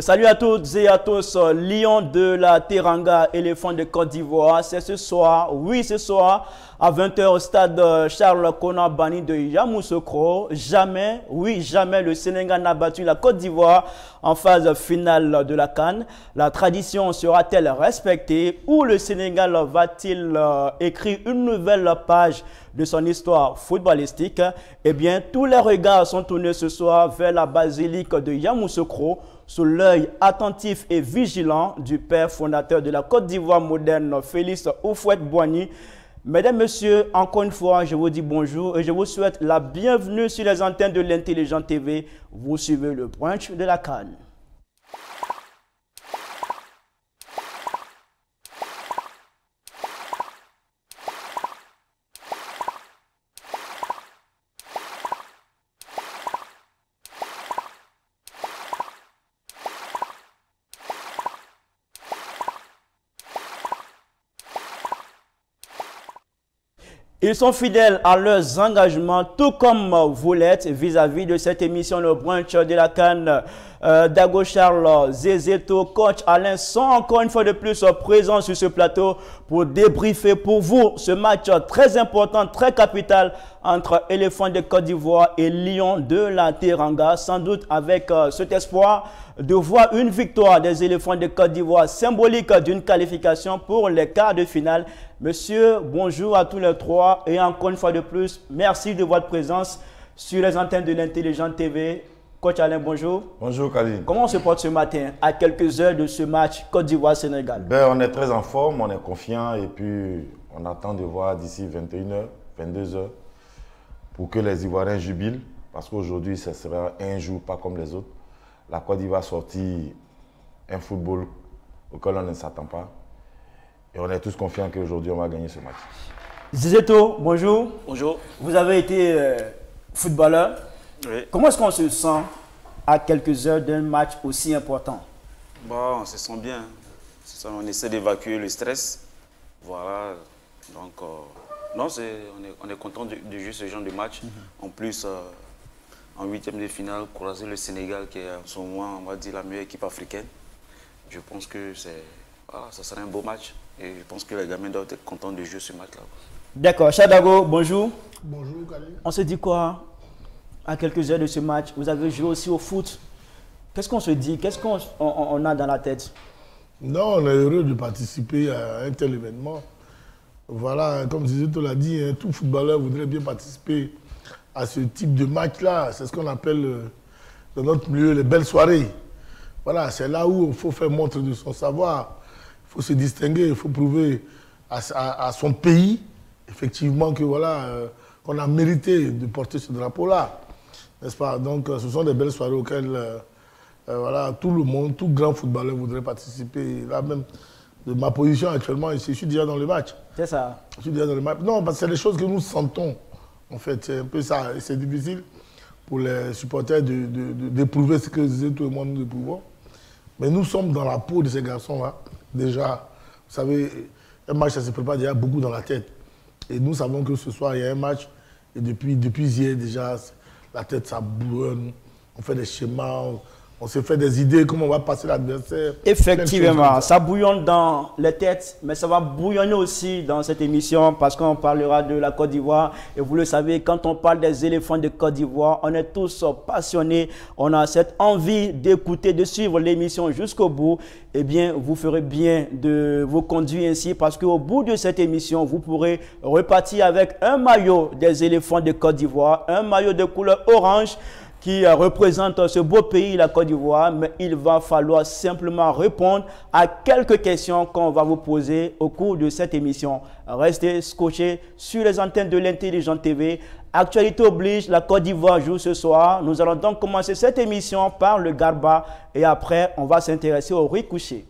Salut à toutes et à tous, Lions de la Teranga, éléphant de Côte d'Ivoire. C'est ce soir, oui ce soir, à 20 h au stade Charles Konan Banny de Yamoussoukro. Jamais, oui jamais, le Sénégal n'a battu la Côte d'Ivoire en phase finale de la CAN. La tradition sera-t-elle respectée ou le Sénégal va-t-il écrire une nouvelle page de son histoire footballistique? Eh bien, tous les regards sont tournés ce soir vers la basilique de Yamoussoukro, sous l'œil attentif et vigilant du père fondateur de la Côte d'Ivoire moderne, Félix Houphouët-Boigny. Mesdames, Messieurs, encore une fois, je vous dis bonjour et je vous souhaite la bienvenue sur les antennes de l'Intelligent TV. Vous suivez le brunch de la CAN. Ils sont fidèles à leurs engagements, tout comme vous l'êtes vis-à-vis de cette émission, le brunch de la CAN. Dago Charles, Zézéto, coach Alain sont encore une fois de plus présents sur ce plateau pour débriefer pour vous ce match très important, très capital entre Éléphants de Côte d'Ivoire et Lions de la Teranga. Sans doute avec cet espoir de voir une victoire des Éléphants de Côte d'Ivoire symbolique d'une qualification pour les quarts de finale. Monsieur, bonjour à tous les trois et encore une fois de plus, merci de votre présence sur les antennes de l'Intelligent TV. Coach Alain, bonjour. Bonjour Khalid. Comment on se porte ce matin à quelques heures de ce match Côte d'Ivoire-Sénégal? On est très en forme, on est confiant et puis on attend de voir d'ici 21 h, 22 h pour que les Ivoiriens jubilent parce qu'aujourd'hui ce sera un jour pas comme les autres. La Côte d'Ivoire sortit un football auquel on ne s'attend pas et on est tous confiants qu'aujourd'hui on va gagner ce match. Zézéto, bonjour. Bonjour. Vous avez été footballeur. Oui. Comment est-ce qu'on se sent à quelques heures d'un match aussi important? Bon, on se sent bien. On essaie d'évacuer le stress. Voilà. Donc, non, on est content de jouer ce genre de match. En plus, en huitième de finale, croiser le Sénégal, qui est en ce moment, on va dire, la meilleure équipe africaine. Je pense que voilà, ça sera un beau match. Et je pense que les gamins doivent être contents de jouer ce match-là. D'accord. Chadago, bonjour. Bonjour, Khalid. On se dit quoi à quelques heures de ce match? Vous avez joué aussi au foot. Qu'est-ce qu'on se dit? Qu'est-ce qu'on a dans la tête? Non, on est heureux de participer à un tel événement. Voilà, comme Zézéto l'a dit, hein, tout footballeur voudrait bien participer à ce type de match-là. C'est ce qu'on appelle dans notre milieu les belles soirées. Voilà, c'est là où il faut faire montre de son savoir. Il faut se distinguer, il faut prouver à son pays, effectivement, que voilà, qu'on a mérité de porter ce drapeau-là. N'est-ce pas? Donc, ce sont des belles soirées auxquelles voilà, tout le monde, tout grand footballeur voudrait participer. Là même, de ma position actuellement, je suis déjà dans le match. C'est ça. Je suis déjà dans le match. Non, parce que c'est des choses que nous sentons. En fait, c'est un peu ça. Et c'est difficile pour les supporters d'éprouver ce que Zézéto et moi nous éprouvons. Mais nous sommes dans la peau de ces garçons-là. Déjà, vous savez, un match, ça se prépare déjà beaucoup dans la tête. Et nous savons que ce soir, il y a un match. Et depuis hier, déjà, la tête, ça bouillonne. On fait des schémas, on se fait des idées, comment on va passer l'adversaire. Effectivement, ça bouillonne dans les têtes, mais ça va bouillonner aussi dans cette émission parce qu'on parlera de la Côte d'Ivoire. Et vous le savez, quand on parle des éléphants de Côte d'Ivoire, on est tous passionnés. On a cette envie d'écouter, de suivre l'émission jusqu'au bout. Eh bien, vous ferez bien de vous conduire ainsi parce qu'au bout de cette émission, vous pourrez repartir avec un maillot des éléphants de Côte d'Ivoire, un maillot de couleur orange qui représente ce beau pays, la Côte d'Ivoire, mais il va falloir simplement répondre à quelques questions qu'on va vous poser au cours de cette émission. Restez scotchés sur les antennes de l'Intelligent TV. Actualité oblige, la Côte d'Ivoire joue ce soir. Nous allons donc commencer cette émission par le Garba et après, on va s'intéresser au riz couché.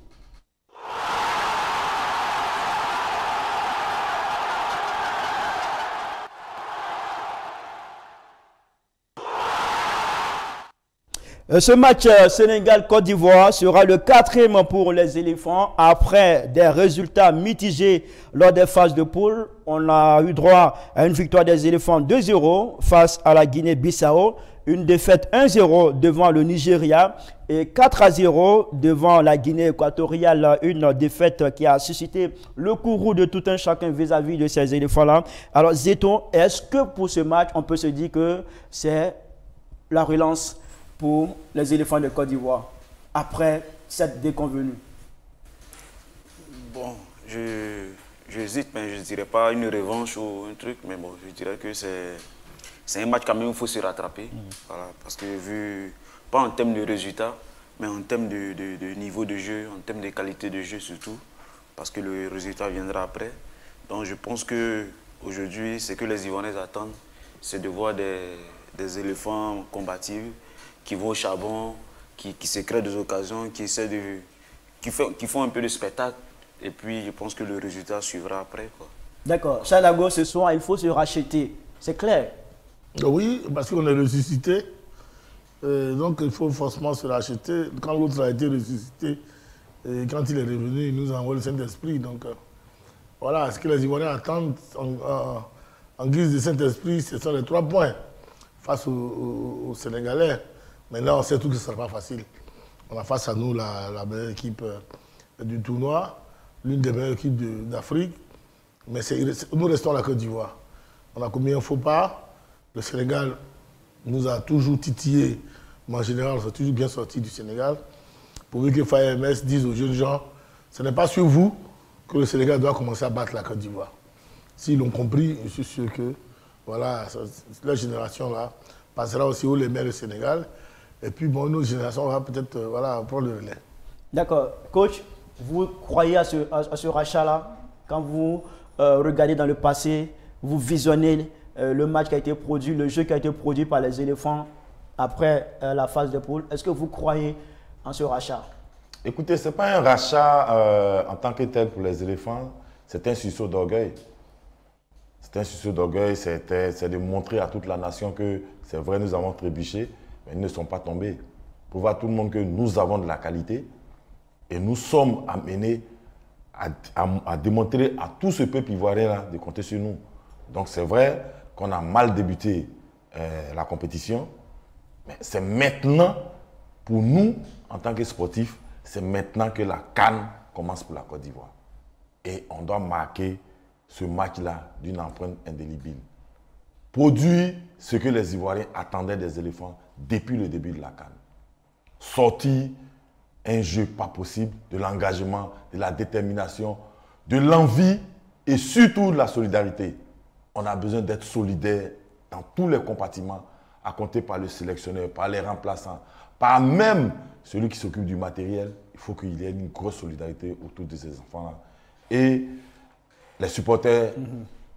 Ce match Sénégal-Côte d'Ivoire sera le 4e pour les éléphants. Après des résultats mitigés lors des phases de poule, on a eu droit à une victoire des éléphants 2-0 face à la Guinée-Bissau une défaite 1-0 devant le Nigeria et 4-0 devant la Guinée équatoriale. Une défaite qui a suscité le courroux de tout un chacun vis-à-vis de ces éléphants-là. Alors Zeto, est-ce que pour ce match, on peut se dire que c'est la relance pour les éléphants de Côte d'Ivoire après cette déconvenue? Bon, j'hésite, mais je ne dirais pas une revanche ou un truc, mais bon, je dirais que c'est un match quand même où il faut se rattraper. Voilà, parce que vu, pas en termes de résultats, mais en termes de niveau de jeu, en termes de qualité de jeu surtout, parce que le résultat viendra après. Donc je pense qu'aujourd'hui, ce que les Ivoiriens attendent, c'est de voir des éléphants combatifs qui vont au charbon, qui se créent des occasions, qui font un peu de spectacle. Et puis je pense que le résultat suivra après. D'accord. Chalago, ce soir, il faut se racheter. C'est clair. Oui, parce qu'on est ressuscité. Donc il faut forcément se racheter. Quand l'autre a été ressuscité, et quand il est revenu, il nous envoie le Saint-Esprit. Donc voilà, ce que les Ivoiriens attendent en guise de Saint-Esprit, ce sont les 3 points face aux Sénégalais. Maintenant, on sait tout que ce ne sera pas facile. On a face à nous la meilleure équipe du tournoi, l'une des meilleures équipes d'Afrique. Mais nous restons à la Côte d'Ivoire. On a commis un faux pas. Le Sénégal nous a toujours titillé, mais en général, on s'est toujours bien sorti du Sénégal. Pourvu que FAMS dise aux jeunes gens, ce n'est pas sur vous que le Sénégal doit commencer à battre la Côte d'Ivoire. S'ils l'ont compris, je suis sûr que voilà, la génération-là passera aussi haut les mers du Sénégal. Et puis, bon, notre génération va peut-être prendre le relais. D'accord. Coach, vous croyez à ce rachat-là? Quand vous regardez dans le passé, vous visionnez le match qui a été produit, le jeu qui a été produit par les éléphants après la phase de poule, est-ce que vous croyez en ce rachat? Écoutez, ce n'est pas un rachat en tant que tel pour les éléphants, c'est un sursaut d'orgueil. C'est un sursaut d'orgueil, c'est de montrer à toute la nation que c'est vrai, nous avons trébuché, mais ils ne sont pas tombés. Pour voir à tout le monde que nous avons de la qualité et nous sommes amenés à démontrer à tout ce peuple ivoirien de compter sur nous. Donc c'est vrai qu'on a mal débuté la compétition, mais c'est maintenant, pour nous, en tant que sportifs, c'est maintenant que la CAN commence pour la Côte d'Ivoire. Et on doit marquer ce match-là d'une empreinte indélébile. Produire ce que les Ivoiriens attendaient des éléphants depuis le début de la CAN. Sortir un jeu pas possible, de l'engagement, de la détermination, de l'envie et surtout de la solidarité. On a besoin d'être solidaires dans tous les compartiments, à compter par le sélectionneur, par les remplaçants, par même celui qui s'occupe du matériel. Il faut qu'il y ait une grosse solidarité autour de ces enfants-là. Et les supporters,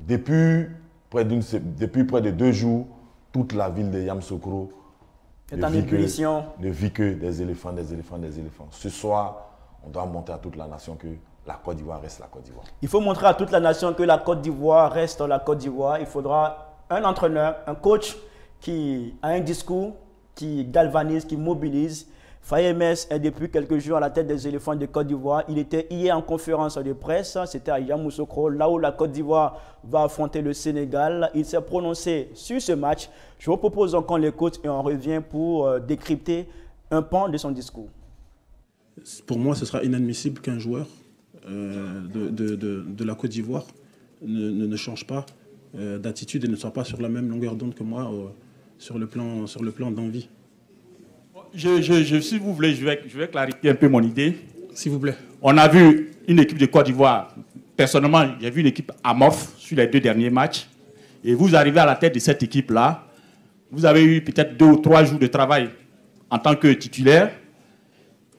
depuis près de 2 jours, toute la ville de Yamoussoukro ne vit que des éléphants, des éléphants, des éléphants. Ce soir, on doit montrer à toute la nation que la Côte d'Ivoire reste la Côte d'Ivoire. Il faut montrer à toute la nation que la Côte d'Ivoire reste la Côte d'Ivoire. Il faudra un entraîneur, un coach qui a un discours, qui galvanise, qui mobilise. FAMS est depuis quelques jours à la tête des éléphants de Côte d'Ivoire. Il était hier en conférence de presse, c'était à Yamoussoukro, là où la Côte d'Ivoire va affronter le Sénégal. Il s'est prononcé sur ce match. Je vous propose qu'on l'écoute et on revient pour décrypter un pan de son discours. Pour moi, ce sera inadmissible qu'un joueur de la Côte d'Ivoire ne change pas d'attitude et ne soit pas sur la même longueur d'onde que moi sur le plan d'envie. Si vous voulez, je vais clarifier un peu mon idée. S'il vous plaît. On a vu une équipe de Côte d'Ivoire. Personnellement, j'ai vu une équipe amorphe sur les 2 derniers matchs. Et vous arrivez à la tête de cette équipe-là. Vous avez eu peut-être 2 ou 3 jours de travail en tant que titulaire.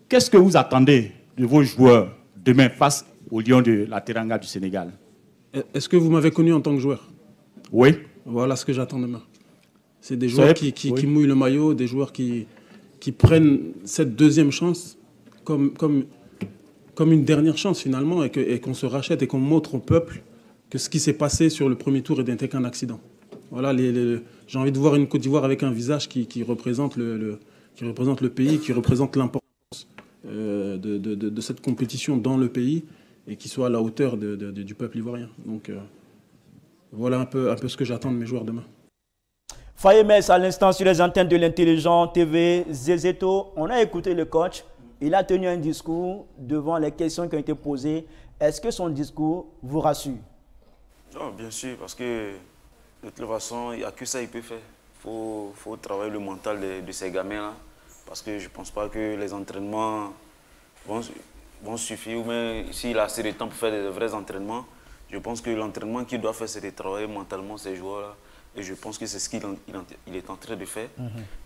Qu'est-ce que vous attendez de vos joueurs demain face aux Lions de la Teranga du Sénégal? Est-ce que vous m'avez connu en tant que joueur? Oui. Voilà ce que j'attends demain. C'est des joueurs qui mouillent le maillot, des joueurs qui prennent cette deuxième chance comme une dernière chance finalement et qu'on se rachète et qu'on montre au peuple que ce qui s'est passé sur le premier tour n'était qu'un accident. Voilà, j'ai envie de voir une Côte d'Ivoire avec un visage qui représente le pays, qui représente l'importance de cette compétition dans le pays et qui soit à la hauteur du peuple ivoirien. Donc voilà un peu ce que j'attends de mes joueurs demain. Faye-Metz à l'instant sur les antennes de l'Intelligent TV. Zezeto, on a écouté le coach. Il a tenu un discours devant les questions qui ont été posées. Est-ce que son discours vous rassure? Non, bien sûr, parce que de toute façon, il n'y a que ça qu'il peut faire. Il faut travailler le mental de ces gamins-là. Parce que je ne pense pas que les entraînements vont suffire. Ou même s'il a assez de temps pour faire des vrais entraînements, je pense que l'entraînement qu'il doit faire, c'est de travailler mentalement ces joueurs-là. Et je pense que c'est ce qu'il est en train de faire.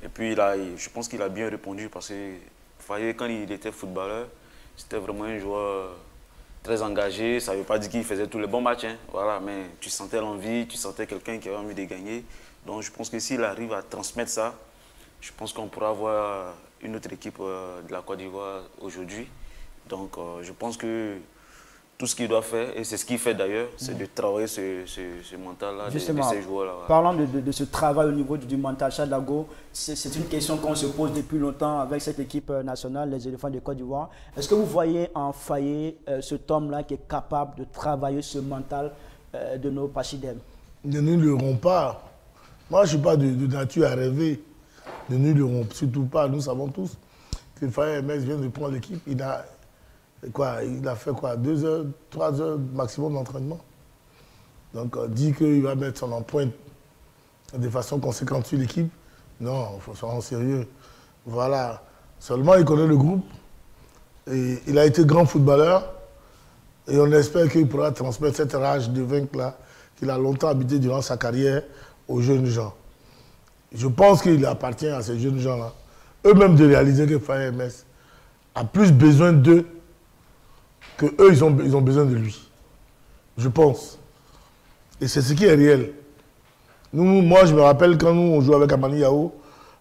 Et puis, je pense qu'il a bien répondu parce que Faye, quand il était footballeur, c'était vraiment un joueur très engagé. Ça ne veut pas dire qu'il faisait tous les bons matchs, hein, voilà, mais tu sentais l'envie, tu sentais quelqu'un qui avait envie de gagner. Donc je pense que s'il arrive à transmettre ça, je pense qu'on pourra avoir une autre équipe de la Côte d'Ivoire aujourd'hui. Donc je pense que tout ce qu'il doit faire, et c'est ce qu'il fait d'ailleurs, c'est de travailler ce mental-là de ces joueurs-là. Voilà. Parlant de ce travail au niveau du mental, Chadago, c'est une question qu'on se pose depuis longtemps avec cette équipe nationale, les éléphants de Côte d'Ivoire. Est-ce que vous voyez en Faye cet homme-là qui est capable de travailler ce mental de nos Pachidem? Ne nous leurrons pas. Moi, je ne suis pas de nature à rêver. Ne nous leurrons surtout pas. Nous savons tous que Faye-Metz vient de prendre l'équipe. Il a fait quoi, 2 heures, 3 heures maximum d'entraînement. Donc, dit qu'il va mettre son empreinte de façon conséquente sur l'équipe. Non, il faut se rendre sérieux. Voilà. Seulement, il connaît le groupe. Et il a été grand footballeur. Et on espère qu'il pourra transmettre cette rage de vaincre-là qu'il a longtemps habité durant sa carrière aux jeunes gens. Je pense qu'il appartient à ces jeunes gens-là, eux-mêmes de réaliser que Faye-Metz a plus besoin d'eux qu'eux, ils ont besoin de lui. Je pense. Et c'est ce qui est réel. Moi, je me rappelle quand on jouait avec Amani Yao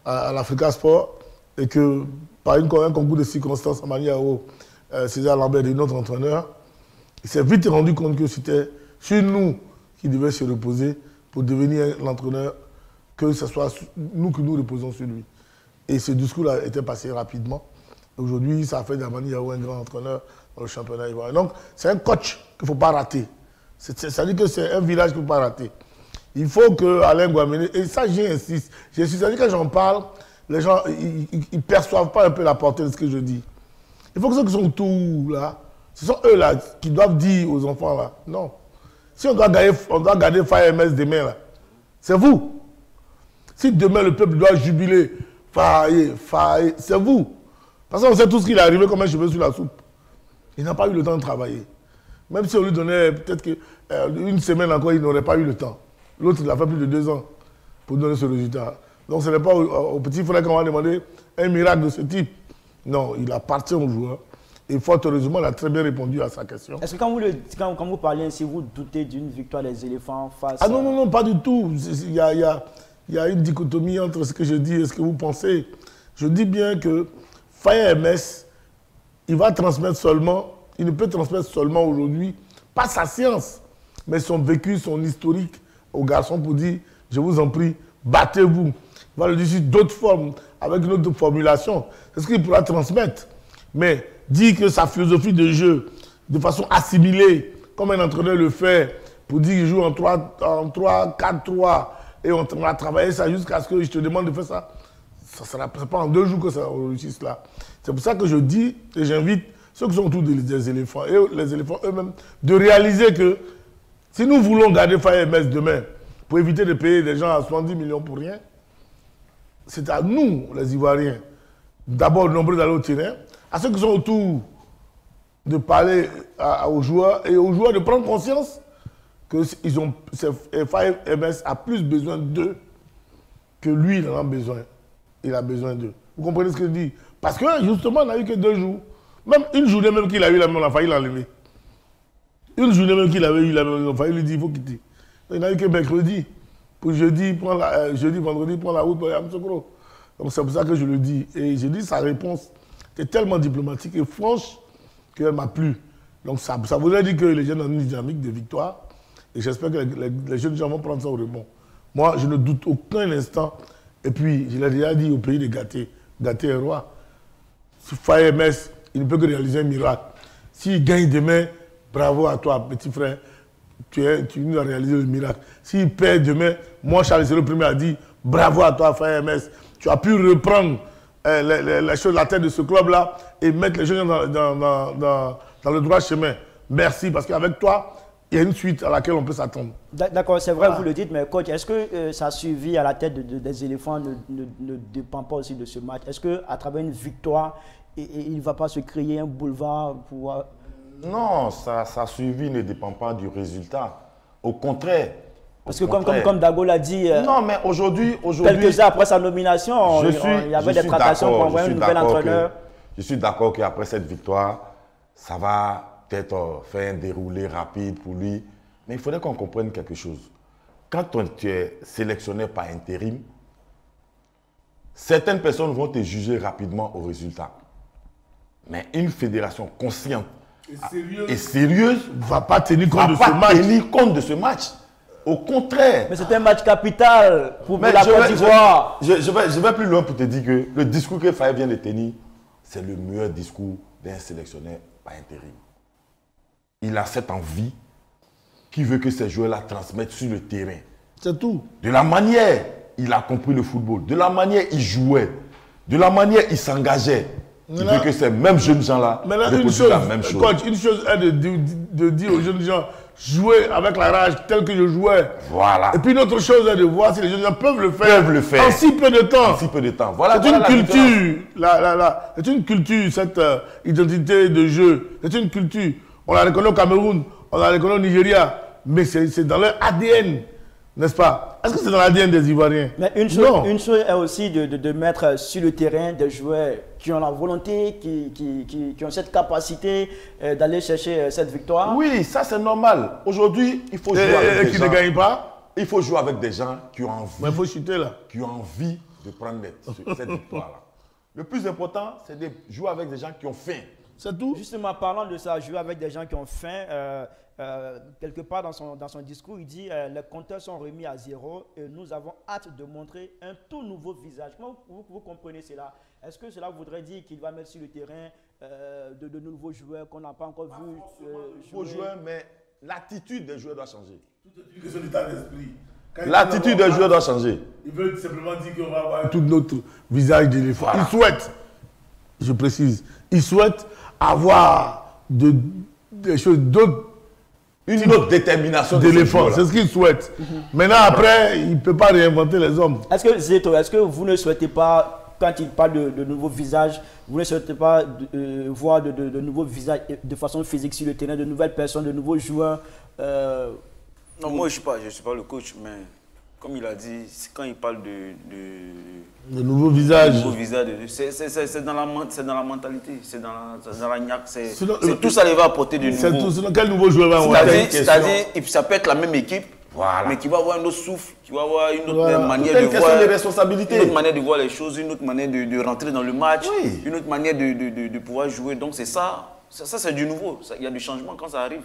à l'Africa Sport et que par un concours de circonstances, Amani Yao, César Lambert et notre entraîneur, il s'est vite rendu compte que c'était sur nous qui devait se reposer pour devenir l'entraîneur, que ce soit nous qui nous reposons sur lui. Et ce discours-là était passé rapidement. Aujourd'hui, ça a fait d'Amani Yao un grand entraîneur dans le championnat ivoirien. Donc, c'est un coach qu'il ne faut pas rater. Ça veut dire que c'est un village qu'il ne faut pas rater. Il faut que Alain Guamene, et ça j'insiste, c'est-à-dire que quand j'en parle, les gens ils ne perçoivent pas un peu la portée de ce que je dis. Il faut que ceux qui sont autour là, ce sont eux là qui doivent dire aux enfants là, non. Si on doit garder Faye-Metz demain là, c'est vous. Si demain le peuple doit jubiler, Faye, c'est vous. Parce qu'on sait tout ce qu'il est arrivé comme un cheveu sur la soupe. Il n'a pas eu le temps de travailler. Même si on lui donnait peut-être une semaine encore, il n'aurait pas eu le temps. L'autre, il a fait plus de 2 ans pour donner ce résultat. Donc ce n'est pas au petit frère qu'on va demander un miracle de ce type. Non, il appartient au joueur. Et fort heureusement, il a très bien répondu à sa question. Est-ce que quand vous parlez ainsi, vous doutez d'une victoire des éléphants face à... Ah non, pas du tout. Il y a une dichotomie entre ce que je dis et ce que vous pensez. Je dis bien que Faye-Metz, il va transmettre seulement, il ne peut transmettre seulement aujourd'hui, pas sa science, mais son vécu, son historique aux garçons pour dire, je vous en prie, battez-vous. Il va le dire sur d'autres formes, avec une autre formulation. C'est ce qu'il pourra transmettre. Mais dire que sa philosophie de jeu, de façon assimilée, comme un entraîneur le fait, pour dire qu'il joue en 3-4-3, et on va travailler ça jusqu'à ce que je te demande de faire ça, ça ne sera pas en 2 jours que ça réussisse là. C'est pour ça que je dis, et j'invite ceux qui sont autour des éléphants, et les éléphants eux-mêmes, de réaliser que si nous voulons garder Faye-Metz demain, pour éviter de payer des gens à 70 millions pour rien, c'est à nous, les Ivoiriens, d'abord nombreux d'aller au terrain, à ceux qui sont autour de parler aux joueurs, et aux joueurs de prendre conscience que Faye-Metz a plus besoin d'eux que lui, il en a besoin. Il a besoin d'eux. Vous comprenez ce que je dis? Parce que justement, on n'a eu que 2 jours. Même une journée même qu'il a eu, on a failli l'enlever. Une journée même qu'il avait eu, on a failli lui dire, il faut quitter. Il n'a eu que mercredi. Pour jeudi, vendredi, prendre la route pour Yamoussoukro. Donc c'est pour ça que je le dis. Et j'ai dit, sa réponse est tellement diplomatique et franche qu'elle m'a plu. Donc ça voudrait dire que les jeunes ont une dynamique de victoire. Et j'espère que les jeunes gens vont prendre ça au rebond. Moi, je ne doute aucun instant. Et puis, je l'ai déjà dit au pays de Gâté est roi. Si Faye-Metz, il ne peut que réaliser un miracle. S'il gagne demain, bravo à toi, petit frère. Tu nous as réalisé le miracle. S'il perd demain, moi, Charles, c'est le premier à dire Bravo à toi, frère MS. Tu as pu reprendre la chose, la tête de ce club-là et mettre les jeunes dans le droit chemin. Merci, parce qu'avec toi, il y a une suite à laquelle on peut s'attendre. D'accord, c'est vrai, vous le dites, mais coach, est-ce que ça suivi à la tête des éléphants ne dépend pas aussi de ce match? Est-ce qu'à travers une victoire, il ne va pas se créer un boulevard pour... Non, ça suivi ne dépend pas du résultat. Au contraire. Parce que comme Dago l'a dit, non, mais aujourd'hui, quelques heures après sa nomination, il y avait des tractations pour envoyer un nouvel entraîneur. Je suis d'accord qu'après cette victoire, ça va peut-être faire un déroulé rapide pour lui. Mais il faudrait qu'on comprenne quelque chose. Quand tu es sélectionné par intérim, certaines personnes vont te juger rapidement au résultat. Mais une fédération consciente et sérieuse ne va pas tenir compte de ce match. Au contraire. Mais c'est un match capital pour la Côte d'Ivoire. Je vais plus loin pour te dire que le discours que Faye vient de tenir, c'est le meilleur discours d'un sélectionneur par intérim. Il a cette envie qui veut que ces joueurs-là transmettent sur le terrain. C'est tout. De la manière, il a compris le football. De la manière, il jouait. De la manière, il s'engageait. Il veut que ces mêmes jeunes gens-là reproduisent la même chose. Coach, une chose est de dire aux jeunes gens, jouer avec la rage telle que je jouais. Voilà. Et puis une autre chose est de voir si les jeunes gens peuvent le faire. En si peu de temps. En si peu de temps. Voilà, c'est une culture. C'est une culture, cette identité de jeu. C'est une culture. On la reconnaît au Cameroun, on la reconnaît au Nigeria, mais c'est dans leur ADN, n'est-ce pas? Est-ce que c'est dans l'ADN des Ivoiriens? Mais une chose est aussi de mettre sur le terrain des joueurs qui ont la volonté, qui ont cette capacité d'aller chercher cette victoire. Oui, ça c'est normal. Aujourd'hui, il faut jouer avec des gens qui ne gagnent pas. Il faut jouer avec des gens qui ont envie. Mais il faut chuter là. Qui ont envie de prendre cette victoire-là. Le plus important, c'est de jouer avec des gens qui ont faim. C'est tout. Justement, parlant de ça, jouer avec des gens qui ont faim, quelque part dans son discours, il dit les compteurs sont remis à zéro et nous avons hâte de montrer un tout nouveau visage. Comment vous comprenez cela? Est-ce que cela voudrait dire qu'il va mettre sur le terrain de nouveaux joueurs qu'on n'a pas encore vu nouveaux joueurs, mais l'attitude des joueurs doit changer. Tout est une question d'état d'esprit. L'attitude des joueurs doit changer. Ils veulent simplement dire qu'on va avoir tout notre visage d'éléphant. Voilà. Ils souhaitent, je précise, ils souhaitent avoir des choses d'autres. Une autre détermination d'éléphant, c'est ce qu'ils souhaitent. Maintenant, après, il ne peut pas réinventer les hommes. Est-ce que, Zeto, est-ce que vous ne souhaitez pas, quand il parle de nouveaux visages, vous ne souhaitez pas voir de nouveaux visages de façon physique sur le terrain, de nouvelles personnes, de nouveaux joueurs Non, moi, je ne suis pas le coach, mais comme il a dit, quand il parle de nouveaux visages. C'est dans la mentalité, c'est dans la niaque. C'est tout ça, il va apporter du nouveau. C'est quel nouveau joueur va avoir? C'est-à-dire, ça peut être la même équipe, mais qui va avoir un autre souffle, qui va avoir une autre manière de voir. De responsabilité. Une autre manière de voir les choses, une autre manière de rentrer dans le match, une autre manière de pouvoir jouer. Donc c'est ça. Ça, c'est du nouveau. Il y a du changement quand ça arrive.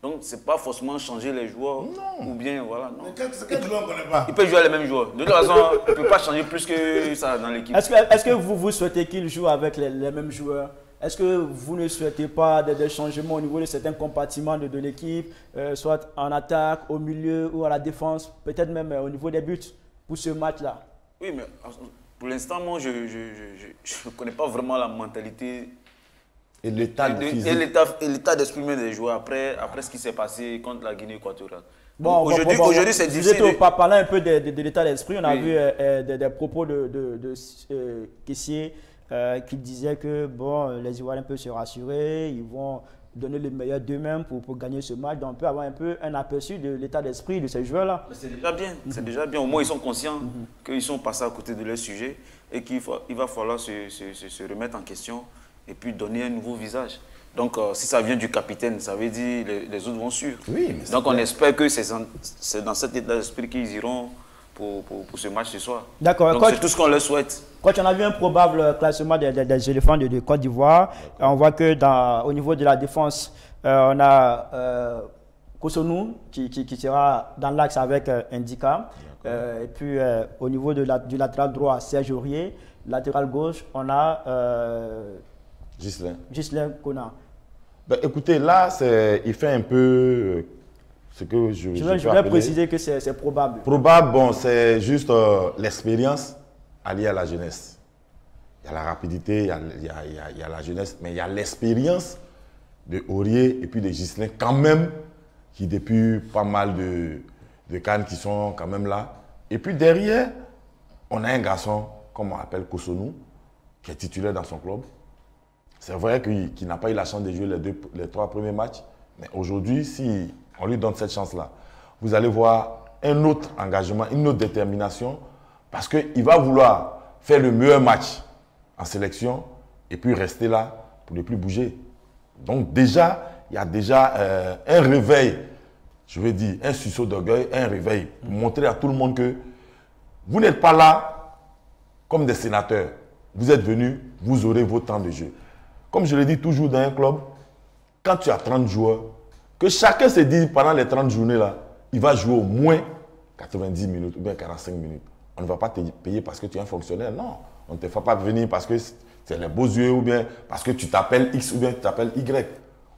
Donc, ce n'est pas forcément changer les joueurs. Non. Ou bien, voilà. Non. Mais quel joueur on ne connaît pas? Il peut jouer les mêmes joueurs. De toute façon, il ne peut pas changer plus que ça dans l'équipe. Est-ce que vous souhaitez qu'il joue avec les mêmes joueurs? Est-ce que vous ne souhaitez pas des changements au niveau de certains compartiments de l'équipe, soit en attaque, au milieu ou à la défense, peut-être même au niveau des buts pour ce match-là? Oui, mais pour l'instant, moi, je ne connais pas vraiment la mentalité. Et l'état d'esprit des joueurs après ce qui s'est passé contre la Guinée équatoriale. Bon, aujourd'hui, c'est difficile. Parlant un peu de l'état d'esprit, on a vu des propos de Kessié qui disait que les Ivoiriens peuvent se rassurer, ils vont donner le meilleur d'eux-mêmes pour gagner ce match. Donc on peut avoir un peu un aperçu de l'état d'esprit de ces joueurs-là. C'est déjà bien, c'est déjà bien. Au moins, ils sont conscients qu'ils sont passés à côté de leur sujet et qu'il va falloir se remettre en question et puis donner un nouveau visage. Donc, si ça vient du capitaine, ça veut dire les autres vont suivre. Oui, donc, on espère que c'est dans cet état d'esprit qu'ils iront pour ce match ce soir. D'accord. Donc, c'est tout ce qu'on leur souhaite. Quand on a vu un probable classement des éléphants de Côte d'Ivoire, on voit que au niveau de la défense, on a Kosonou qui sera dans l'axe avec Indika. Et puis, au niveau du latéral droit, Serge Aurier. Latéral gauche, on a Ghislain Kona. Ben, écoutez, là, il fait un peu Ce que je vais préciser que c'est probable. Probable, bon, c'est juste l'expérience alliée à la jeunesse. Il y a la rapidité, il y a la jeunesse, mais il y a l'expérience de Aurier et puis de Ghislain quand même, qui depuis pas mal de cannes qui sont quand même là. Et puis derrière, on a un garçon, comme on appelle Kosonou, qui est titulaire dans son club. C'est vrai qu'il n'a pas eu la chance de jouer les 3 premiers matchs, mais aujourd'hui, si on lui donne cette chance-là, vous allez voir un autre engagement, une autre détermination, parce qu'il va vouloir faire le meilleur match en sélection et puis rester là pour ne plus bouger. Donc déjà, il y a déjà un réveil, je veux dire, un sursaut d'orgueil, un réveil pour montrer à tout le monde que vous n'êtes pas là comme des sénateurs. Vous êtes venus, vous aurez vos temps de jeu. Comme je le dis toujours dans un club, quand tu as 30 joueurs, que chacun se dise pendant les 30 journées là, il va jouer au moins 90 minutes ou bien 45 minutes. On ne va pas te payer parce que tu es un fonctionnaire, non. On ne te fait pas venir parce que c'est les beaux yeux ou bien parce que tu t'appelles X ou bien tu t'appelles Y.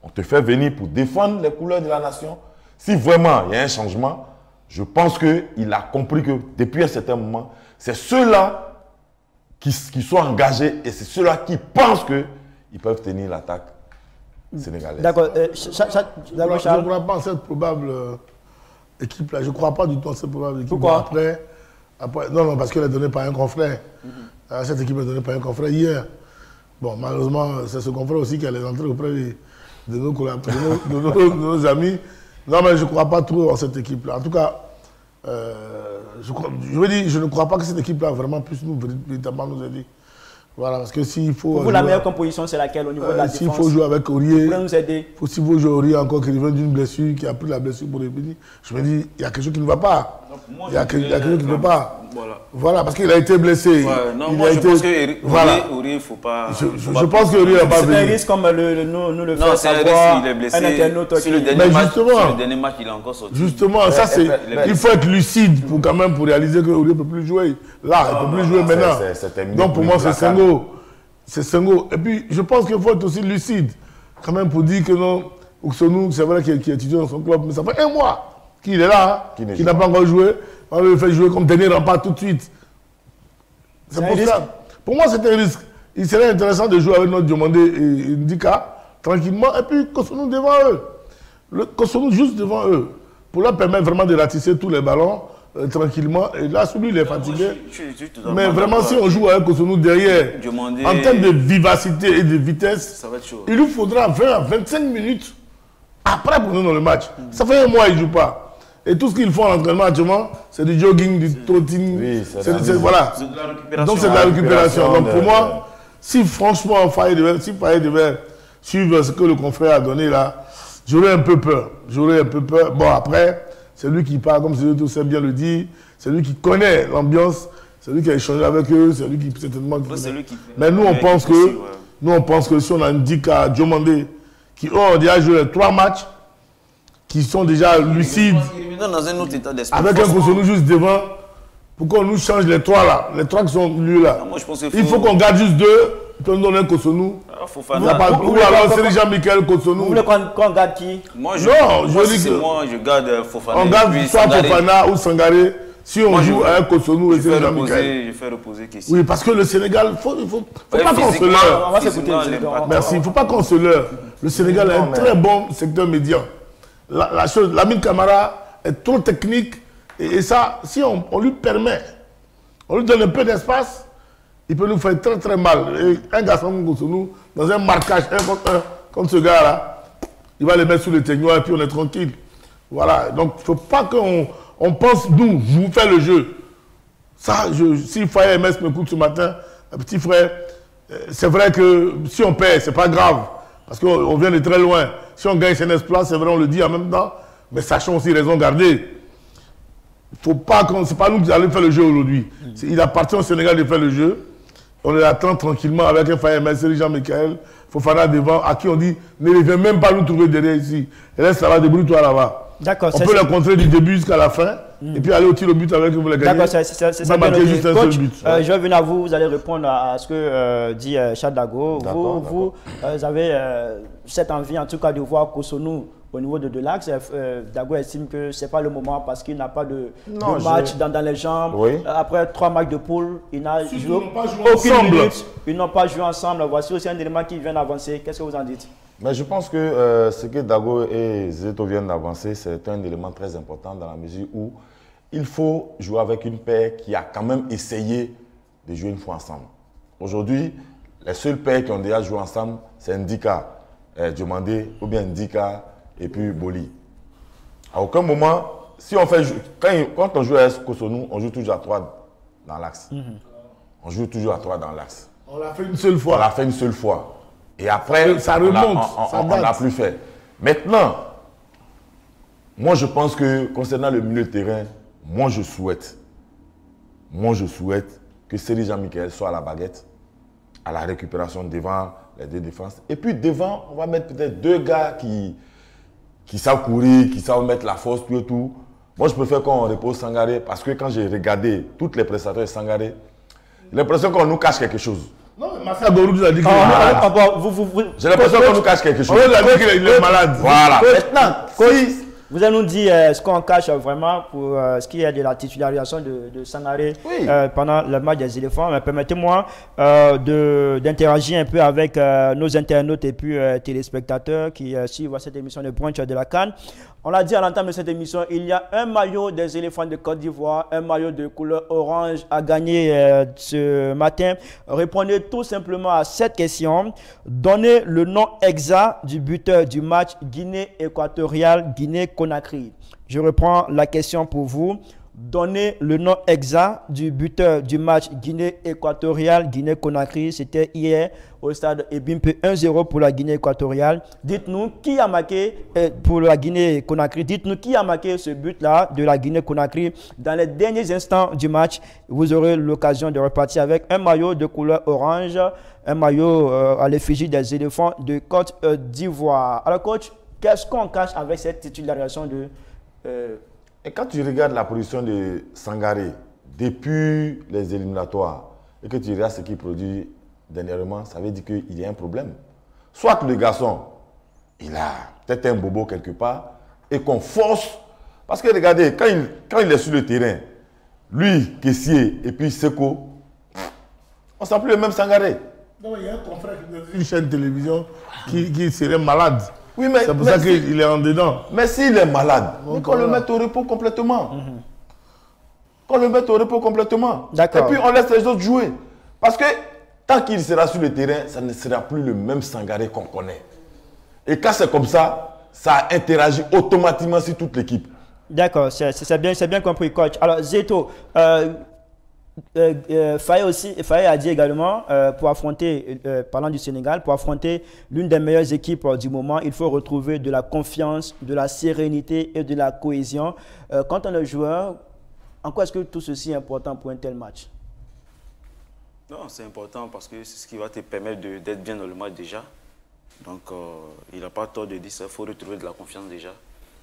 On te fait venir pour défendre les couleurs de la nation. Si vraiment il y a un changement, je pense qu'il a compris que depuis un certain moment, c'est ceux-là qui sont engagés et c'est ceux-là qui pensent qu'ils peuvent tenir l'attaque sénégalaise. D'accord. Je ne crois pas en cette probable équipe-là. Je ne crois pas du tout en cette probable équipe. Pourquoi? Après, non, parce qu'elle est donnée par un confrère. Cette équipe est donnée par un confrère hier. Bon, malheureusement, c'est ce confrère aussi qui allait entrer auprès de nos amis. Non, mais je ne crois pas trop en cette équipe-là. En tout cas, je ne crois pas que cette équipe-là vraiment puisse véritablement nous aider. Voilà, parce que s'il faut... Pour vous, la meilleure composition, c'est laquelle au niveau de la défense? S'il faut jouer avec Aurier, pour nous aider. S'il faut jouer Aurier encore qui revient d'une blessure, qui a pris la blessure pour revenir, je me dis, il y a quelque chose qui ne va pas. Il y a quelque chose qui ne va pas. Voilà, parce qu'il a été blessé. Ouais, non, moi je pense que Aurier, il ne faut pas... Je pense qu'Aurier n'a pas venu. C'est un risque comme nous le fait savoir. Non, il est blessé. Un internaute sur le dernier match, il a encore sorti. Justement, ça c'est... Il faut être lucide pour quand même pour réaliser qu'Aurier ne peut plus jouer. Là, il ne peut plus jouer maintenant. Donc pour moi, c'est Senghor. C'est Senghor. Et puis, je pense qu'il faut être aussi lucide, quand même, pour dire que non, Kosonou, c'est vrai qu'il est étudiant dans son club, mais ça fait 1 mois qu'il est là, qu'il n'a pas encore joué. On le fait jouer comme dernier rempart tout de suite. C'est pour ça. Pour moi, c'est un risque. Il serait intéressant de jouer avec notre Diomandé et Ndika, tranquillement, et puis Kosonou devant eux. Kosonou juste devant eux, pour leur permettre vraiment de ratisser tous les ballons. Tranquillement, et là, celui il est fatigué. Mais vraiment, si on joue avec Kosonou derrière, en termes de vivacité et de vitesse, ça va être chaud. Il lui faudra 20 à 25 minutes après pour nous dans le match. Ça fait 1 mois qu'il ne joue pas. Et tout ce qu'ils font en entraînement actuellement, c'est du jogging, du trotting. Oui, voilà. C'est de la récupération. Donc c'est de la récupération. Donc pour moi, si franchement Faye devait suivre ce que le confrère a donné là, j'aurais un peu peur. Bon, après. C'est lui qui parle, comme tout sait bien le dire. C'est lui qui connaît l'ambiance. C'est lui qui a échangé avec eux. C'est lui qui certainement. Mais nous, on pense que si on a Ndika, Diomandé, qui ont déjà joué les 3 matchs, qui sont déjà lucides, dans un autre état d'esprit. avec un Kosonou juste devant, pour qu'on nous change les 3 là, les 3 qui sont lui là. Il faut qu'on garde juste 2. On donne un Kosonou. Ou alors c'est Jean-Michel Kosonou. Vous voulez qu'on garde qui? Moi, je garde Fofana. On garde soit Fofana ou Sangaré. Si on joue avec Kosonou et c'est Jean-Michel. Je fais reposer question. Oui, parce que le Sénégal, il ne faut pas qu'on se leurre. On va s'écouter. Merci, il ne faut pas qu'on se leurre. Le Sénégal a un très bon secteur médian. Lamine Camara est trop technique. Et ça, si on lui permet, on lui donne un peu d'espace, il peut nous faire très très mal. Et un garçon comme Kosonou, dans un marquage 1 contre 1, comme ce gars-là, il va les mettre sous le teignoir et puis on est tranquille. Voilà. Donc il ne faut pas qu'on pense, nous, vous faire le jeu. Ça, si Faye MS m'écoute ce matin, petit frère, c'est vrai que si on perd, ce n'est pas grave. Parce qu'on vient de très loin. Si on gagne, c'est un exploit, c'est vrai, on le dit en même temps. Mais sachons aussi raison garder. Faut pas c'est pas nous qui allons faire le jeu aujourd'hui. Il appartient au Sénégal de faire le jeu. On l'attend tranquillement avec un Faye MS, Jean-Michel, Fofana devant, à qui on dit ne viens même pas nous trouver derrière ici. Et laisse ça va, débrouille-toi là-bas. D'accord. On peut les contrer du début jusqu'à la fin et puis aller au tir au but avec vous les gagner. D'accord, c'est ça. Juste un seul but. Je vais venir à vous, vous allez répondre à ce que dit Chad Dago. Vous avez cette envie en tout cas de voir Kosonou au niveau de l'axe. Dago estime que ce n'est pas le moment parce qu'il n'a pas de Non, match dans les jambes. Oui. Après 3 matchs de poule, il n'a joué Ils n'ont pas joué aucune ensemble. minute. Ils n'ont pas joué ensemble. Voici aussi un élément qui vient d'avancer. Qu'est-ce que vous en dites? Mais je pense que ce que Dago et Zeto viennent d'avancer, c'est un élément très important dans la mesure où il faut jouer avec une paire qui a quand même essayé de jouer une fois ensemble. Aujourd'hui, les seules paires qui ont déjà joué ensemble, c'est Ndika, Diomandé, ou bien Ndika et puis Boli. À aucun moment, si on fait, quand on joue à Kosonou, on joue toujours à 3 dans l'axe. On joue toujours à 3 dans l'axe. On l'a fait une seule On fois. l'a fait une seule fois. Et après, Ça remonte, on ne l'a plus fait. Maintenant, moi je pense que concernant le milieu de terrain, moi je souhaite que Seri Jean-Michel soit à la baguette, à la récupération devant les deux défenses. Et puis devant, on va mettre peut-être 2 gars qui savent courir, qui savent mettre la force, tout et tout. Moi je préfère qu'on repose Sangaré parce que quand j'ai regardé toutes les prestations de Sangaré, j'ai l'impression qu'on nous cache quelque chose. Non, mais Massa Gorou nous a dit qu'il est Ah, malade. J'ai l'impression qu'on nous cache quelque chose. On nous a dit qu'il est malade. Voilà. Maintenant, Si- vous allez nous dire ce qu'on cache vraiment pour ce qui est de la titularisation de Sangaré Oui. pendant le match des éléphants. Mais permettez-moi d'interagir un peu avec nos internautes et puis téléspectateurs qui suivent cette émission de Brunch de la CAN. On l'a dit à l'entame de cette émission, il y a un maillot des éléphants de Côte d'Ivoire, un maillot de couleur orange à gagner ce matin. Répondez tout simplement à cette question. Donnez le nom exact du buteur du match Guinée équatoriale, Guinée-Conakry. Je reprends la question pour vous. Donnez le nom exact du buteur du match Guinée équatoriale, Guinée-Conakry. C'était hier au stade Ebimpe 1-0 pour la Guinée équatoriale. Dites-nous qui a marqué pour la Guinée-Conakry. Dites-nous qui a marqué ce but-là de la Guinée-Conakry. Dans les derniers instants du match, vous aurez l'occasion de repartir avec un maillot de couleur orange, un maillot à l'effigie des éléphants de Côte d'Ivoire. Alors coach, qu'est-ce qu'on cache avec cette titularisation de... Et quand tu regardes la position de Sangaré depuis les éliminatoires et que tu regardes ce qu'il produit dernièrement, ça veut dire qu'il y a un problème. Soit le garçon, il a peut-être un bobo quelque part et qu'on force. Parce que regardez, quand il est sur le terrain, lui, Kessié et puis Seko, on ne sent plus le même Sangaré. Non, il y a un confrère d'une chaîne de télévision qui serait malade. Oui, mais C'est pour ça qu'il est en dedans. Mais s'il est malade, Donc, qu'on le voilà. mette au repos complètement. Qu'on le mette au repos complètement. D'accord. Et puis on laisse les autres jouer. Parce que tant qu'il sera sur le terrain, ça ne sera plus le même Sangaré qu'on connaît. Et quand c'est comme ça, ça interagit automatiquement sur toute l'équipe. D'accord, c'est bien compris, coach. Alors, Zeto, Faye a dit également, pour affronter, parlant du Sénégal, pour affronter l'une des meilleures équipes du moment, il faut retrouver de la confiance, de la sérénité et de la cohésion. Quand on est joueur, en quoi est-ce que tout ceci est important pour un tel match? Non, c'est important parce que c'est ce qui va te permettre d'être bien dans le match déjà. Donc, il n'a pas tort de dire ça, il faut retrouver de la confiance déjà.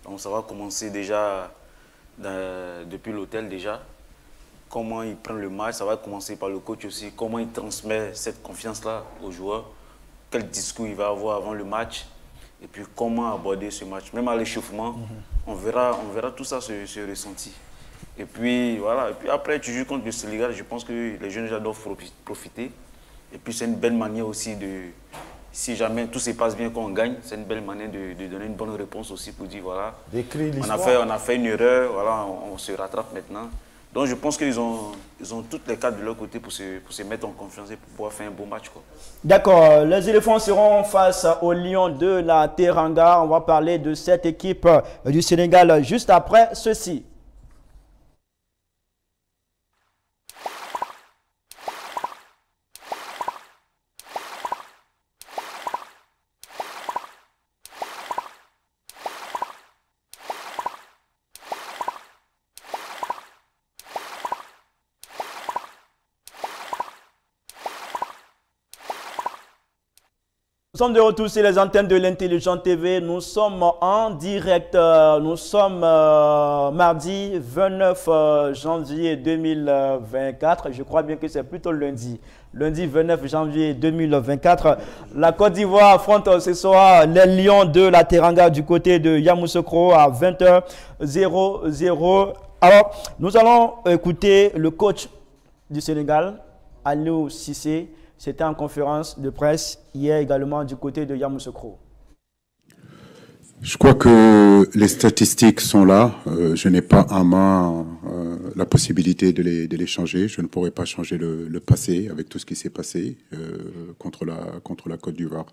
Donc, ça va commencer déjà depuis l'hôtel déjà. Comment il prend le match, ça va commencer par le coach aussi. Comment il transmet cette confiance-là aux joueurs. Quel discours il va avoir avant le match. Et puis, comment aborder ce match. Même à l'échauffement, on verra tout ça se ressentir. Et puis, voilà. Et puis après, tu joues contre le Sénégal. Je pense que les jeunes déjà doivent profiter. Et puis, c'est une belle manière aussi de... Si jamais tout se passe bien, qu'on gagne, c'est une belle manière de donner une bonne réponse aussi pour dire, voilà, D'écrire on l'histoire. a fait une erreur, voilà, on se rattrape maintenant. Donc je pense qu'ils ont toutes les cartes de leur côté pour se mettre en confiance et pour pouvoir faire un beau match, quoi. D'accord, les éléphants seront face aux Lions de la Teranga. On va parler de cette équipe du Sénégal juste après ceci. sommes de retour sur les antennes de l'Intelligent TV. Nous sommes en direct. Nous sommes mardi 29 janvier 2024. Je crois bien que c'est plutôt lundi. Lundi 29 janvier 2024. La Côte d'Ivoire affronte ce soir les Lions de la Teranga du côté de Yamoussoukro à 20h00. Alors, nous allons écouter le coach du Sénégal, Aliou Cissé. C'était en conférence de presse hier également du côté de Yamoussoukro. Je crois que les statistiques sont là. Je n'ai pas en main la possibilité de les changer. Je ne pourrais pas changer le passé avec tout ce qui s'est passé contre la Côte d'Ivoire.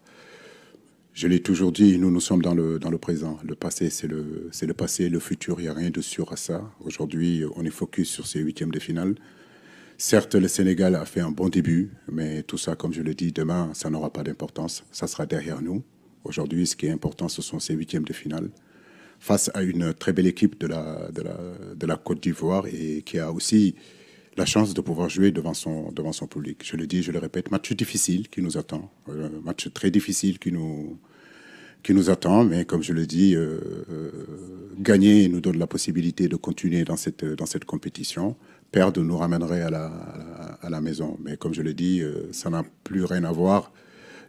Je l'ai toujours dit, nous sommes dans le présent. Le passé, c'est le passé. Le futur, il n'y a rien de sûr à ça. Aujourd'hui, on est focus sur ces huitièmes de finale. Certes, le Sénégal a fait un bon début, mais tout ça, comme je le dis, demain, ça n'aura pas d'importance. Ça sera derrière nous. Aujourd'hui, ce qui est important, ce sont ces huitièmes de finale face à une très belle équipe de la Côte d'Ivoire et qui a aussi la chance de pouvoir jouer devant son public. Je le dis, je le répète, match difficile qui nous attend, match très difficile qui nous attend, mais comme je le dis, gagner nous donne la possibilité de continuer dans cette compétition. Perdre nous ramènerait à la maison. Mais comme je le dis, ça n'a plus rien à voir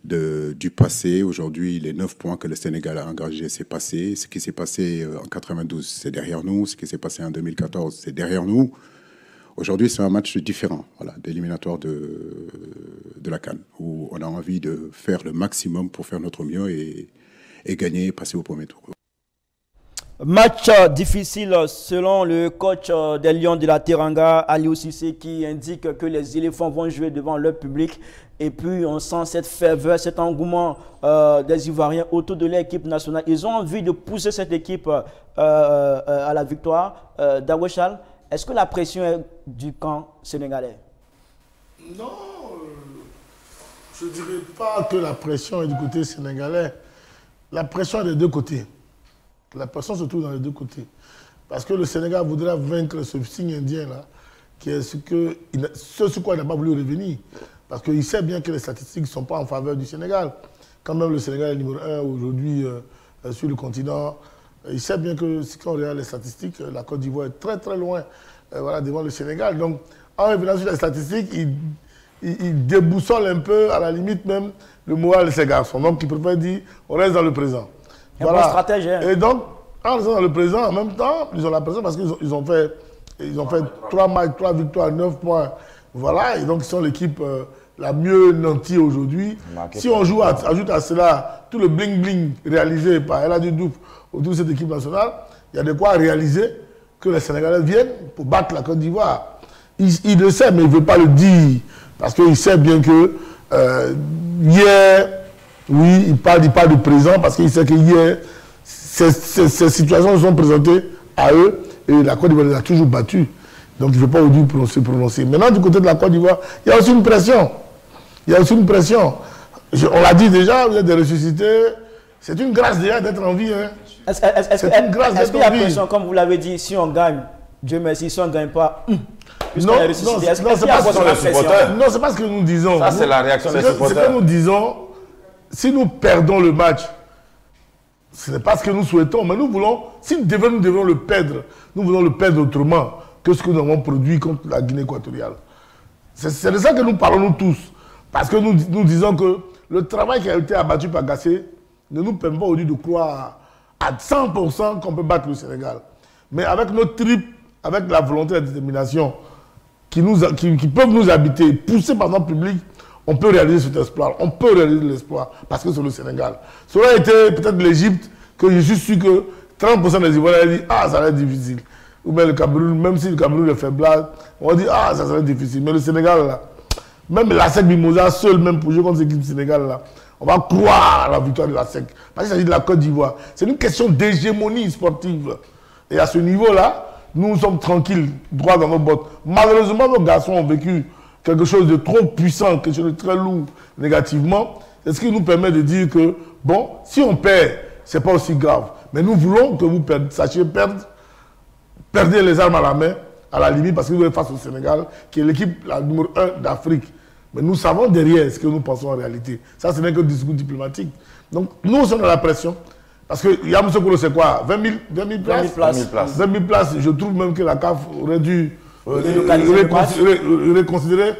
du passé. Aujourd'hui, les 9 points que le Sénégal a engagés, c'est passé. Ce qui s'est passé en 92, c'est derrière nous. Ce qui s'est passé en 2014, c'est derrière nous. Aujourd'hui, c'est un match différent, voilà, d'éliminatoire de la CAN, où on a envie de faire le maximum pour faire notre mieux et gagner et passer au premier tour. Match difficile selon le coach des Lions de la Teranga, Aliou Cissé, qui indique que les éléphants vont jouer devant leur public. Et puis on sent cette ferveur, cet engouement des Ivoiriens autour de l'équipe nationale. Ils ont envie de pousser cette équipe à la victoire. Daweshal, est-ce que la pression est du camp sénégalais? Non, je ne dirais pas que la pression est du côté sénégalais. La pression est des deux côtés. La pression se trouve dans les deux côtés. Parce que le Sénégal voudrait vaincre ce signe indien-là, qui est ce sur quoi il n'a pas voulu revenir. Parce qu'il sait bien que les statistiques ne sont pas en faveur du Sénégal. Quand même le Sénégal est numéro 1 aujourd'hui sur le continent, il sait bien que si on regarde les statistiques, la Côte d'Ivoire est très très loin voilà, devant le Sénégal. Donc en revenant sur les statistiques, il déboussole un peu, à la limite même, le moral de ces garçons. Donc il préfère dire on reste dans le présent. Voilà. Bon stratège, hein. Et donc, en restant dans le présent, en même temps, ils ont la pression parce qu'ils ont fait 3 matchs, 3 victoires, 9 points. Voilà, et donc ils sont l'équipe la mieux nantie aujourd'hui. Si on ajoute à cela tout le bling-bling réalisé par El Hadji Diouf autour de cette équipe nationale, il y a de quoi réaliser que les Sénégalais viennent pour battre la Côte d'Ivoire. Il le sait, mais il ne veut pas le dire. Parce qu'il sait bien que hier, oui, il parle du présent parce qu'il sait que hier, ces situations se sont présentées à eux et la Côte d'Ivoire les a toujours battus. Donc il ne veut pas aujourd'hui se prononcer. Maintenant, du côté de la Côte d'Ivoire, il y a aussi une pression. Il y a aussi une pression. On l'a dit déjà, vous êtes des ressuscités. C'est une grâce déjà d'être en vie. Hein. Est-ce qu'il y a pression, comme vous l'avez dit, si on gagne, Dieu merci, si on ne gagne pas, non, c'est pas ce que nous disons. Ça, c'est la réaction des supporters. Ce que nous disons, si nous perdons le match, ce n'est pas ce que nous souhaitons, mais nous voulons, si nous devons le perdre, nous voulons le perdre autrement que ce que nous avons produit contre la Guinée équatoriale. C'est de ça que nous parlons nous tous. Parce que nous disons que le travail qui a été abattu par Gassé ne nous permet pas aujourd'hui de croire à 100% qu'on peut battre le Sénégal. Mais avec notre trip, avec la volonté et la détermination qui peuvent nous habiter, poussés par notre public, on peut réaliser cet espoir. On peut réaliser l'espoir parce que c'est le Sénégal. Ça aurait été peut-être l'Égypte que je suis sûr que 30% des Ivoiriens disent « Ah, ça va être difficile ». Ou bien le Cameroun, même si le Cameroun est faiblard, on dit « Ah, ça serait difficile ». Mais le Sénégal, là, même la SEC Mimosa, seul même pour jouer contre l'équipe du Sénégal, là, on va croire à la victoire de la SEC. Parce qu'il s'agit de la Côte d'Ivoire. C'est une question d'hégémonie sportive. Et à ce niveau-là, nous sommes tranquilles, droit dans nos bottes. Malheureusement, nos garçons ont vécu quelque chose de trop puissant, quelque chose de très lourd négativement. C'est ce qui nous permet de dire que, bon, si on perd, ce n'est pas aussi grave. Mais nous voulons que vous sachiez perdez les armes à la main, à la limite, parce que vous êtes face au Sénégal, qui est l'équipe la numéro 1 d'Afrique. Mais nous savons derrière ce que nous pensons en réalité. Ça, ce n'est que discours diplomatique. Donc, nous sommes dans la pression. Parce que Yamoussoukro, c'est quoi 20 000 places 20 000 places. Je trouve même que la CAF aurait dû reconsidérer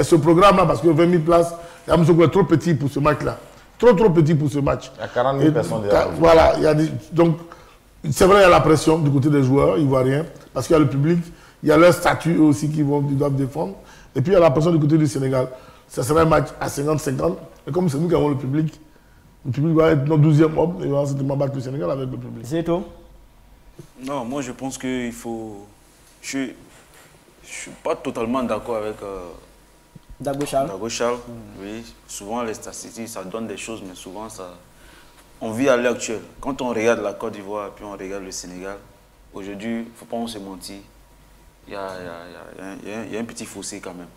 ce programme-là. Parce que 20 000 places, Yamoussoukro est trop petit pour ce match-là. Trop petit pour ce match. Il y a 40 000 personnes derrière. Voilà. Donc, c'est vrai, il y a la pression du côté des joueurs ivoiriens. Parce qu'il y a le public. Il y a leur statut aussi qu'ils doivent défendre. Et puis, il y a la pression du côté du Sénégal. Ça sera un match à 50-50. Et comme c'est nous qui avons le public va être notre 12e homme et on va certainement battre le Sénégal avec le public. C'est tout? Non, moi je pense qu'il faut... Je ne suis pas totalement d'accord avec Dago Charles. Oui, souvent les statistiques, ça donne des choses, mais souvent ça... On vit à l'heure actuelle. Quand on regarde la Côte d'Ivoire et puis on regarde le Sénégal, aujourd'hui, il ne faut pas se mentir, il y a un petit fossé quand même.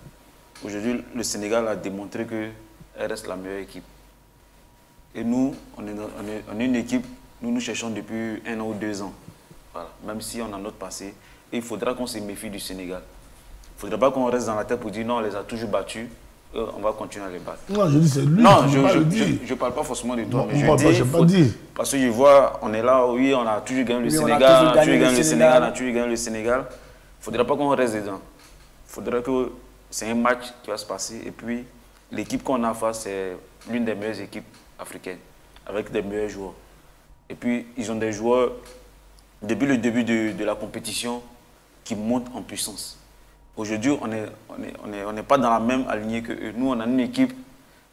Aujourd'hui, le Sénégal a démontré qu'elle reste la meilleure équipe. Et nous, on est une équipe, nous cherchons depuis 1 an ou 2 ans. Voilà. Même si on a notre passé. Et il faudra qu'on se méfie du Sénégal. Il ne faudra pas qu'on reste dans la tête pour dire non, on les a toujours battus, on va continuer à les battre. Non, je dis c'est lui. Non, je ne parle pas forcément de toi, non, mais je dis. Parce que je vois, on est là, oui, on a toujours gagné le Sénégal, on a toujours gagné le Sénégal, on a toujours gagné le Sénégal. Il ne faudra pas qu'on reste dedans. Il faudra que c'est un match qui va se passer. Et puis, l'équipe qu'on a en face, c'est l'une des meilleures équipes africaines, avec des meilleurs joueurs. Et puis, ils ont des joueurs, depuis le début de la compétition, qui montent en puissance. Aujourd'hui, on n'est pas dans la même alignée que eux. Nous, on a une équipe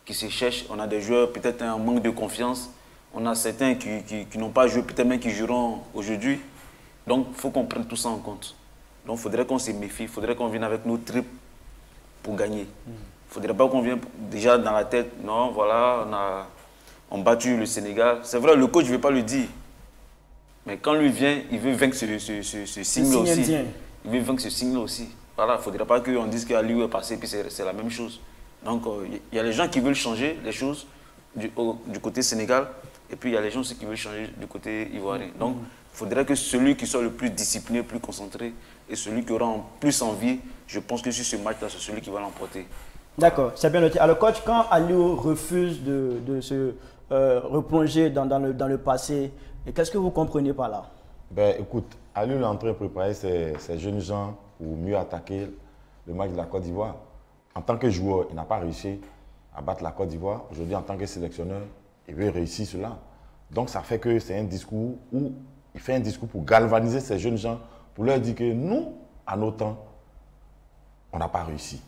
qui se cherche, on a des joueurs peut-être un manque de confiance, on a certains qui n'ont pas joué, peut-être même qui joueront aujourd'hui. Donc, il faut qu'on prenne tout ça en compte. Donc, il faudrait qu'on se méfie, il faudrait qu'on vienne avec nos tripes pour gagner. Il ne faudrait pas qu'on vienne déjà dans la tête, non, voilà, on a battu le Sénégal. C'est vrai, le coach ne veut pas le dire. Mais quand lui vient, il veut vaincre ce signe-là aussi. Il veut vaincre ce signe-là aussi. Voilà, il ne faudrait pas qu'on dise qu'Aliou est passé, puis c'est la même chose. Donc, il y a les gens qui veulent changer les choses du côté Sénégal, et puis il y a les gens aussi qui veulent changer du côté ivoirien. Donc, il faudrait que celui qui soit le plus discipliné, plus concentré, et celui qui aura plus envie, je pense que sur ce match-là, c'est celui qui va l'emporter. D'accord, c'est bien noté. Alors, coach, quand Aliou refuse de se replonger dans le passé, qu'est-ce que vous comprenez par là? Ben, écoute, Aliou est en train de préparer ces jeunes gens pour mieux attaquer le match de la Côte d'Ivoire. En tant que joueur, il n'a pas réussi à battre la Côte d'Ivoire. Aujourd'hui, en tant que sélectionneur, il veut réussir cela. Donc, ça fait que c'est un discours où il fait un discours pour galvaniser ces jeunes gens, pour leur dire que nous, à nos temps, on n'a pas réussi.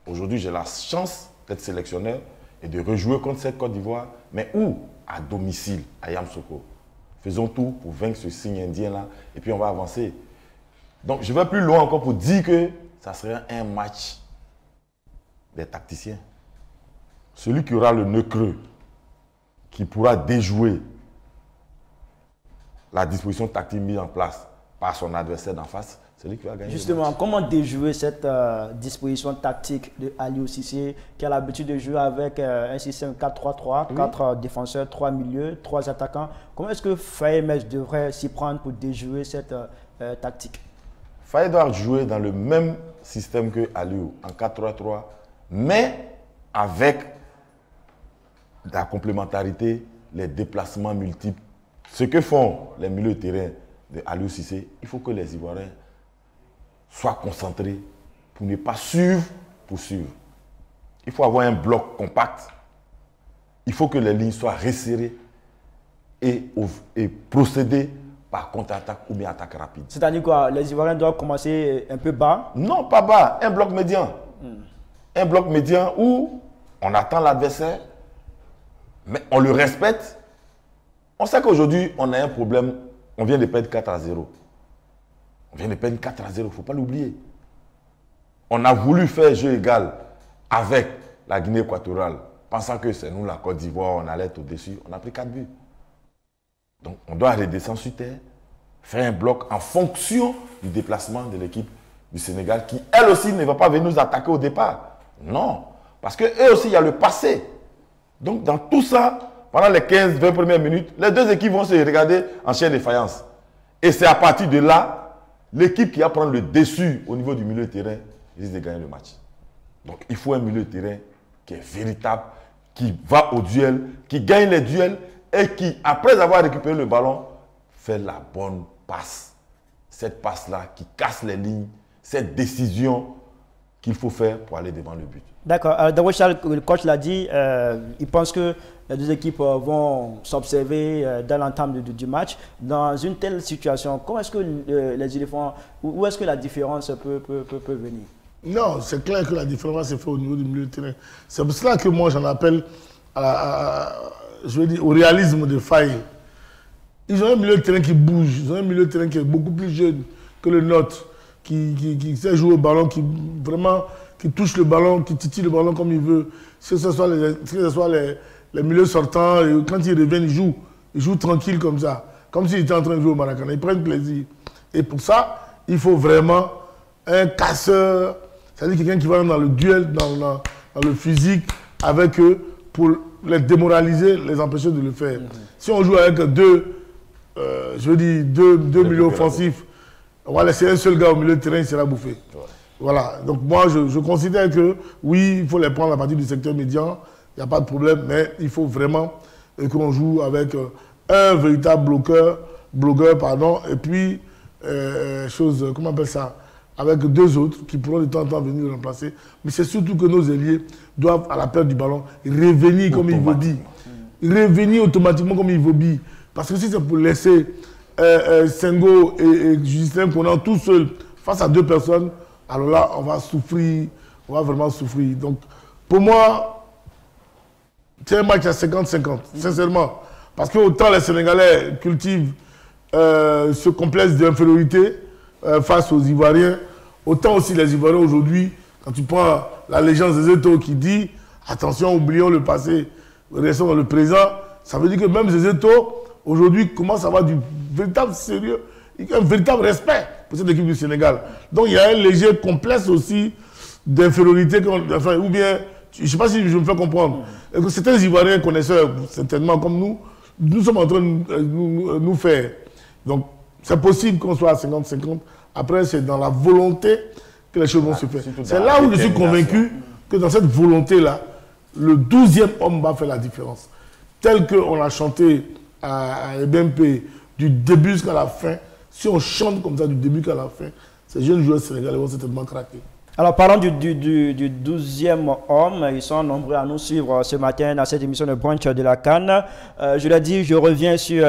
Aujourd'hui, j'ai la chance d'être sélectionneur et de rejouer contre cette Côte d'Ivoire, mais où? À domicile, à Yamoussoukro. Faisons tout pour vaincre ce signe indien-là et puis on va avancer. Donc, je vais plus loin encore pour dire que ça serait un match des tacticiens. Celui qui aura le nœud creux, qui pourra déjouer la disposition tactique mise en place par son adversaire d'en face, c'est lui qui va gagner. Justement, comment déjouer cette disposition tactique de Aliou Cissé, qui a l'habitude de jouer avec un système 4-3-3, 4 défenseurs, 3 milieux, 3 attaquants. Comment est-ce que Faye devrait s'y prendre pour déjouer cette tactique? Faye doit jouer dans le même système que Aliou, en 4-3-3, mais avec la complémentarité, les déplacements multiples. Ce que font les milieux de terrain de Aliou Cissé, il faut que les Ivoiriens soient concentrés pour ne pas suivre pour suivre. Il faut avoir un bloc compact. Il faut que les lignes soient resserrées et procéder par contre-attaque ou bien attaque rapide. C'est-à-dire quoi? Les Ivoiriens doivent commencer un peu bas? Non, pas bas. Un bloc médian. Un bloc médian où on attend l'adversaire, mais on le respecte. On sait qu'aujourd'hui, on a un problème. On vient de perdre 4-0. On vient de perdre 4-0, il ne faut pas l'oublier. On a voulu faire jeu égal avec la Guinée équatoriale, pensant que c'est nous, la Côte d'Ivoire, on allait être au-dessus. On a pris 4 buts. Donc, on doit redescendre sur terre, faire un bloc en fonction du déplacement de l'équipe du Sénégal, qui, elle aussi, ne va pas venir nous attaquer au départ. Non, parce qu'eux aussi, il y a le passé. Donc, dans tout ça, pendant les 15-20 premières minutes, les deux équipes vont se regarder en chien de faïence. Et c'est à partir de là, l'équipe qui va prendre le dessus au niveau du milieu de terrain risque de gagner le match. Donc, il faut un milieu de terrain qui est véritable, qui va au duel, qui gagne les duels et qui, après avoir récupéré le ballon, fait la bonne passe. Cette passe-là qui casse les lignes, cette décision qu'il faut faire pour aller devant le but. D'accord. Darwechal, le coach l'a dit, il pense que les deux équipes vont s'observer dans l'entame du match. Dans une telle situation, comment est-ce que les éléphants, où est-ce que la différence peut venir? Non, c'est clair que la différence est faite au niveau du milieu de terrain. C'est pour cela que moi j'en appelle je veux dire, au réalisme de Faye. Ils ont un milieu de terrain qui bouge, ils ont un milieu de terrain qui est beaucoup plus jeune que le nôtre, qui sait jouer au ballon, qui touche le ballon, qui titille le ballon comme il veut. Que ce soit les milieux sortants, et quand ils reviennent, ils jouent tranquille comme ça, comme s'ils étaient en train de jouer au Maracana. Ils prennent plaisir. Et pour ça, il faut vraiment un casseur, c'est-à-dire quelqu'un qui va dans le duel, dans le physique avec eux pour les démoraliser, les empêcher de le faire. Si on joue avec deux milieux offensifs, on va laisser un seul gars au milieu de terrain, il sera bouffé. Voilà. Donc moi, je considère que oui, il faut les prendre à partir du secteur médian, il n'y a pas de problème, mais il faut vraiment qu'on joue avec un véritable blogueur, et puis, comment on appelle ça, avec deux autres qui pourront de temps en temps venir le remplacer. Mais c'est surtout que nos ailiers doivent, à la perte du ballon, revenir comme il Ivobi. Revenir automatiquement comme Ivobi. Parce que si c'est pour laisser Senghor et Justin Konan tout seuls face à deux personnes, alors là, on va souffrir, on va vraiment souffrir. Donc, pour moi, c'est un match à 50-50, sincèrement. Parce que autant les Sénégalais cultivent ce complexe d'infériorité face aux Ivoiriens, autant aussi les Ivoiriens aujourd'hui, quand tu prends la légende des Zéto qui dit « Attention, oublions le passé, restons dans le présent », ça veut dire que même Zéto, aujourd'hui, commence à avoir du véritable sérieux, un véritable respect pour cette équipe du Sénégal. Donc il y a un léger complexe aussi d'infériorité, ou bien, je ne sais pas si je me fais comprendre, certains Ivoiriens connaisseurs, certainement comme nous sommes en train de nous faire. Donc c'est possible qu'on soit à 50-50. Après, c'est dans la volonté que les choses vont se faire. C'est là où je suis convaincu que dans cette volonté-là, le 12e homme va faire la différence. Tel qu'on l'a chanté à BMP du début jusqu'à la fin, si on chante comme ça du début jusqu'à la fin, ces jeunes joueurs sénégalais vont certainement craquer. Alors, parlons du 12e homme. Ils sont nombreux à nous suivre ce matin dans cette émission de brunch de la CAN. Je l'ai dit, je reviens sur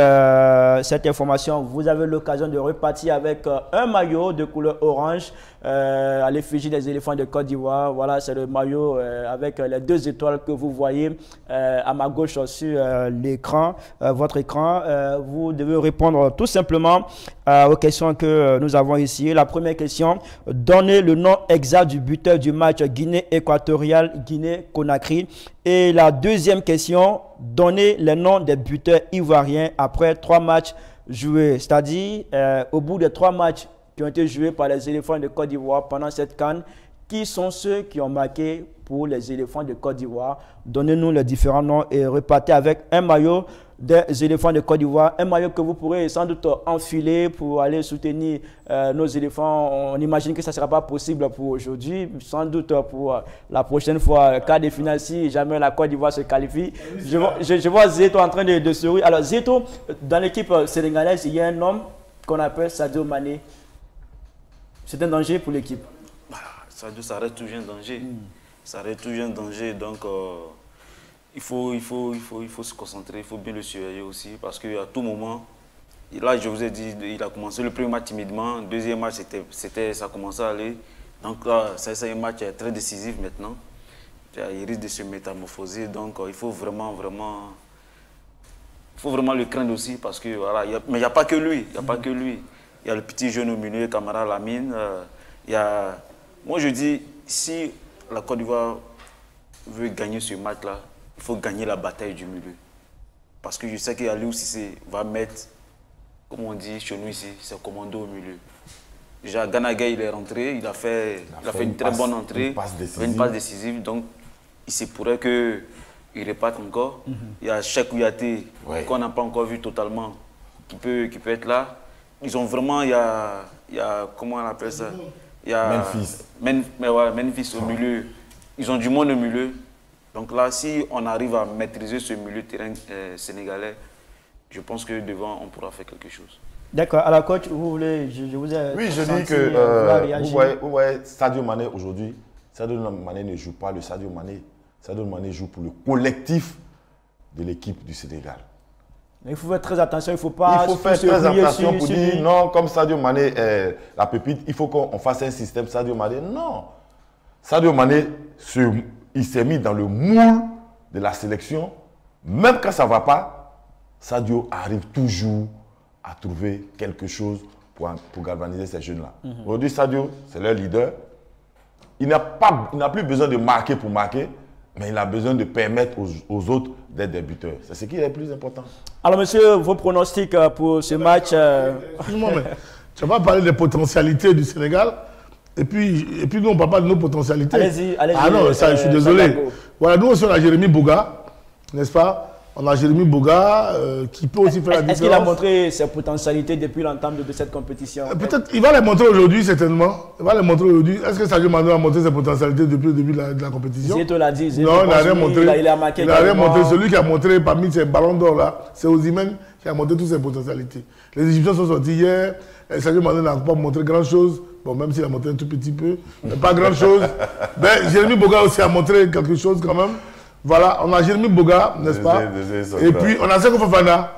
cette information. Vous avez l'occasion de repartir avec un maillot de couleur orange à l'effigie des éléphants de Côte d'Ivoire. Voilà, c'est le maillot avec les 2 étoiles que vous voyez à ma gauche sur l'écran, votre écran. Vous devez répondre tout simplement aux questions que nous avons ici. La première question, donnez le nom exact du buteur du match Guinée équatoriale, Guinée-Conakry. Et la deuxième question, donnez les noms des buteurs ivoiriens après 3 matchs joués. C'est-à-dire, au bout des 3 matchs qui ont été joués par les éléphants de Côte d'Ivoire pendant cette CAN, qui sont ceux qui ont marqué pour les éléphants de Côte d'Ivoire? Donnez-nous les différents noms et repartez avec un maillot des éléphants de Côte d'Ivoire, un maillot que vous pourrez sans doute enfiler pour aller soutenir nos éléphants. On imagine que ça ne sera pas possible pour aujourd'hui, sans doute pour la prochaine fois, quart de finale, si jamais la Côte d'Ivoire se qualifie. Je vois Zéto en train de sourire. Alors Zéto, dans l'équipe sénégalaise, il y a un homme qu'on appelle Sadio Mané. C'est un danger pour l'équipe. Sadio, ça reste toujours un danger. Ça reste toujours un danger, donc il faut se concentrer, il faut bien le surveiller aussi, parce qu'à tout moment, là je vous ai dit, il a commencé le premier match timidement, le deuxième match ça commençait à aller, donc là c'est un match très décisif maintenant, il risque de se métamorphoser, donc il faut vraiment le craindre aussi, parce que voilà, mais il n'y a pas que lui, il y a le petit jeune au milieu, Camara Lamine, moi je dis, si la Côte d'Ivoire veut gagner ce match-là, il faut gagner la bataille du milieu. Parce que je sais qu'Aliou Cissé va mettre, comme on dit chez nous ici, ses commandos au milieu. Déjà, Gana Gueye, il est rentré, il a fait une très bonne entrée, une passe décisive. Donc, il se pourrait qu'il réparte encore. Il y a Cheikh Kouyaté, qu'on n'a pas encore vu totalement, qui peut être là. Ils ont vraiment, il y a comment on appelle ça? Il y a Memphis. Memphis au milieu. Ils ont du monde au milieu. Donc là, si on arrive à maîtriser ce milieu de terrain sénégalais, je pense que devant, on pourra faire quelque chose. D'accord. Alors, coach, vous voulez, je vous ai Oui, je senti, dis que vous vous voyez, Sadio Mané aujourd'hui, Sadio Mané ne joue pas le Sadio Mané. Sadio Mané joue pour le collectif de l'équipe du Sénégal. Il faut faire très attention, il faut pas. Il faut faire très attention pour dire non, comme Sadio Mané est la pépite, il faut qu'on fasse un système Sadio Mané. Non. Sadio Mané, il s'est mis dans le moule de la sélection. Même quand ça ne va pas, Sadio arrive toujours à trouver quelque chose pour galvaniser ces jeunes-là. Aujourd'hui, Sadio, c'est leur leader. Il n'a plus besoin de marquer pour marquer, mais il a besoin de permettre aux autres d'être des buteurs. C'est ce qui est le plus important. Alors, monsieur, vos pronostics pour ce match Excuse-moi, mais tu vas pas parler des potentialités du Sénégal. Et puis nous, on ne parle pas de nos potentialités. Allez-y. Ah non, ça, je suis désolé. Voilà, nous aussi, on a Jérémy Boga, n'est-ce pas? On a Jérémy Boga qui peut aussi faire la différence. Est-ce qu'il a montré ses potentialités depuis l'entame de cette compétition? Peut-être, il va les montrer aujourd'hui, certainement. Il va les montrer aujourd'hui. Est-ce que Sadio Mané a montré ses potentialités depuis le début de la compétition? Zieto l'a dit. Non, il n'a rien montré. Il a marqué. Il n'a rien montré. Celui qui a montré parmi ces ballons d'or là, c'est Osimhen qui a montré toutes ses potentialités. Les Égyptiens sont sortis hier. Sadio Mané n'a pas montré grand-chose. Bon, même s'il a montré un tout petit peu, mais pas grand-chose. Ben, Jérémy Boga aussi a montré quelque chose quand même. Voilà, on a Jérémy Boga, n'est-ce pas? Et puis, on a Seko Fofana,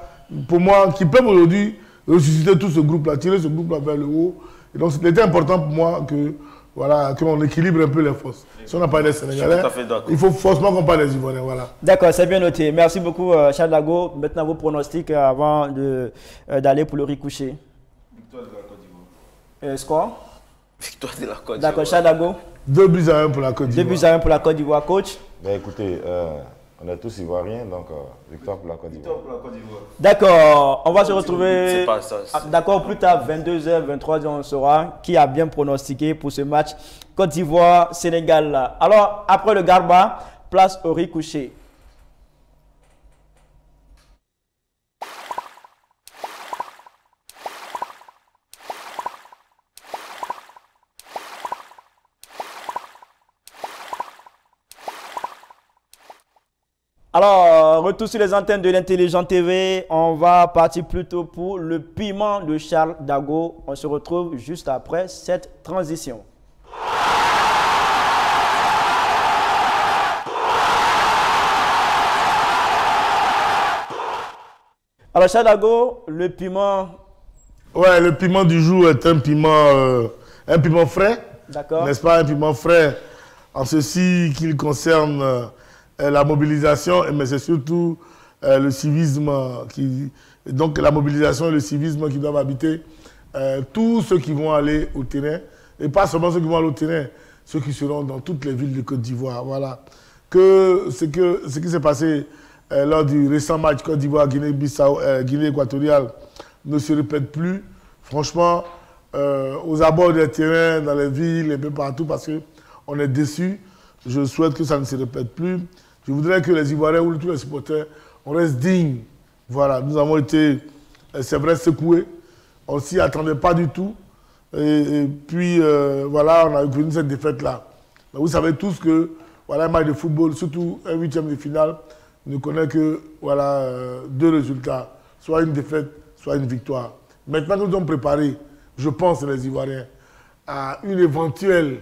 pour moi, qui peuvent aujourd'hui ressusciter tout ce groupe-là, tirer ce groupe-là vers le haut. Et donc, c'était important pour moi que, voilà, qu'on équilibre un peu les forces. Si on n'a pas des Sénégalais, il faut forcément qu'on parle des Ivoiriens. Voilà. D'accord, c'est bien noté. Merci beaucoup, Charles Dago. Maintenant, vos pronostics avant d'aller pour le ricoucher. Victoire de la Côte d'Ivoire. Score? Victoire de la Côte d'Ivoire. D'accord, Charles Dago. 2-1 pour la Côte d'Ivoire. 2-1 pour la Côte d'Ivoire, coach. Ben écoutez, on est tous Ivoiriens, donc victoire pour la Côte d'Ivoire. D'accord, on va se retrouver. C'est pas ça. D'accord, plus tard, 22h, 23h, on saura qui a bien pronostiqué pour ce match Côte d'Ivoire-Sénégal. Alors, après le Garba, place au ricouché. Alors, retour sur les antennes de l'Intelligent TV. On va partir plutôt pour le piment de Charles Dago. On se retrouve juste après cette transition. Alors, Charles Dago, le piment... Ouais, le piment du jour est un piment frais. D'accord. N'est-ce pas? Un piment frais en ceci qu'il concerne... la mobilisation, mais c'est surtout le civisme donc la mobilisation et le civisme qui doivent habiter tous ceux qui vont aller au terrain, et pas seulement ceux qui vont aller au terrain, ceux qui seront dans toutes les villes de Côte d'Ivoire. Voilà. Ce qui s'est passé lors du récent match Côte d'Ivoire, Guinée équatoriale ne se répète plus. Franchement, aux abords des terrains, dans les villes, et peu partout, parce qu'on est déçus. Je souhaite que ça ne se répète plus. Je voudrais que les Ivoiriens ou tous les supporters, on reste dignes. Voilà, nous avons été, c'est vrai, secoués. On ne s'y attendait pas du tout. Et puis, voilà, on a connu cette défaite-là. Mais vous savez tous que, voilà, un match de football, surtout un huitième de finale, ne connaît que, voilà, deux résultats. Soit une défaite, soit une victoire. Maintenant que nous sommes préparés, je pense, les Ivoiriens, à une éventuelle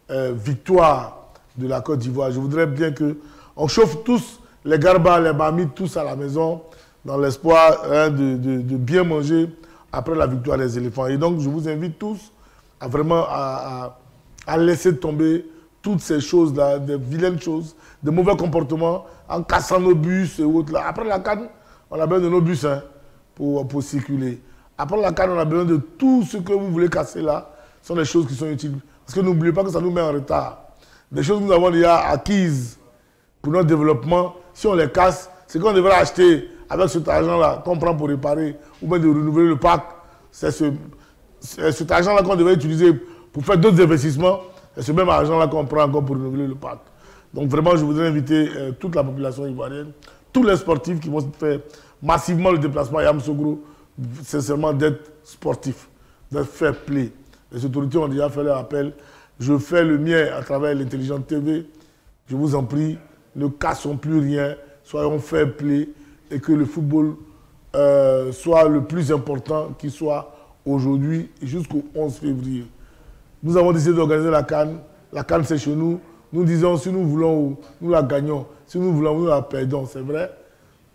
victoire de la Côte d'Ivoire, je voudrais bien qu'on chauffe tous les garbas, les mamies, tous à la maison, dans l'espoir de bien manger après la victoire des éléphants. Et donc, je vous invite tous à vraiment à laisser tomber toutes ces choses-là, des vilaines choses, de mauvais comportements, en cassant nos bus et autres. Là. Après la CAN, on a besoin de nos bus pour circuler. Après la CAN, on a besoin de tout ce que vous voulez casser là. Ce sont des choses qui sont utiles. Parce que n'oubliez pas que ça nous met en retard. Des choses que nous avons déjà acquises pour notre développement, si on les casse, c'est qu'on devrait acheter avec cet argent-là qu'on prend pour réparer ou bien de renouveler le parc. C'est cet argent-là qu'on devrait utiliser pour faire d'autres investissements. C'est ce même argent-là qu'on prend encore pour renouveler le parc. Donc vraiment, je voudrais inviter toute la population ivoirienne, tous les sportifs qui vont faire massivement le déplacement à Yamoussoukro, sincèrement d'être sportifs, d'être fair play. Les autorités ont déjà fait leur appel. Je fais le mien à travers l'Intelligent TV. Je vous en prie, ne cassons plus rien, soyons fair play et que le football soit le plus important qui soit aujourd'hui jusqu'au 11 février. Nous avons décidé d'organiser la CAN. La CAN, c'est chez nous. Nous disons, si nous voulons, nous la gagnons. Si nous voulons, nous la perdons, c'est vrai.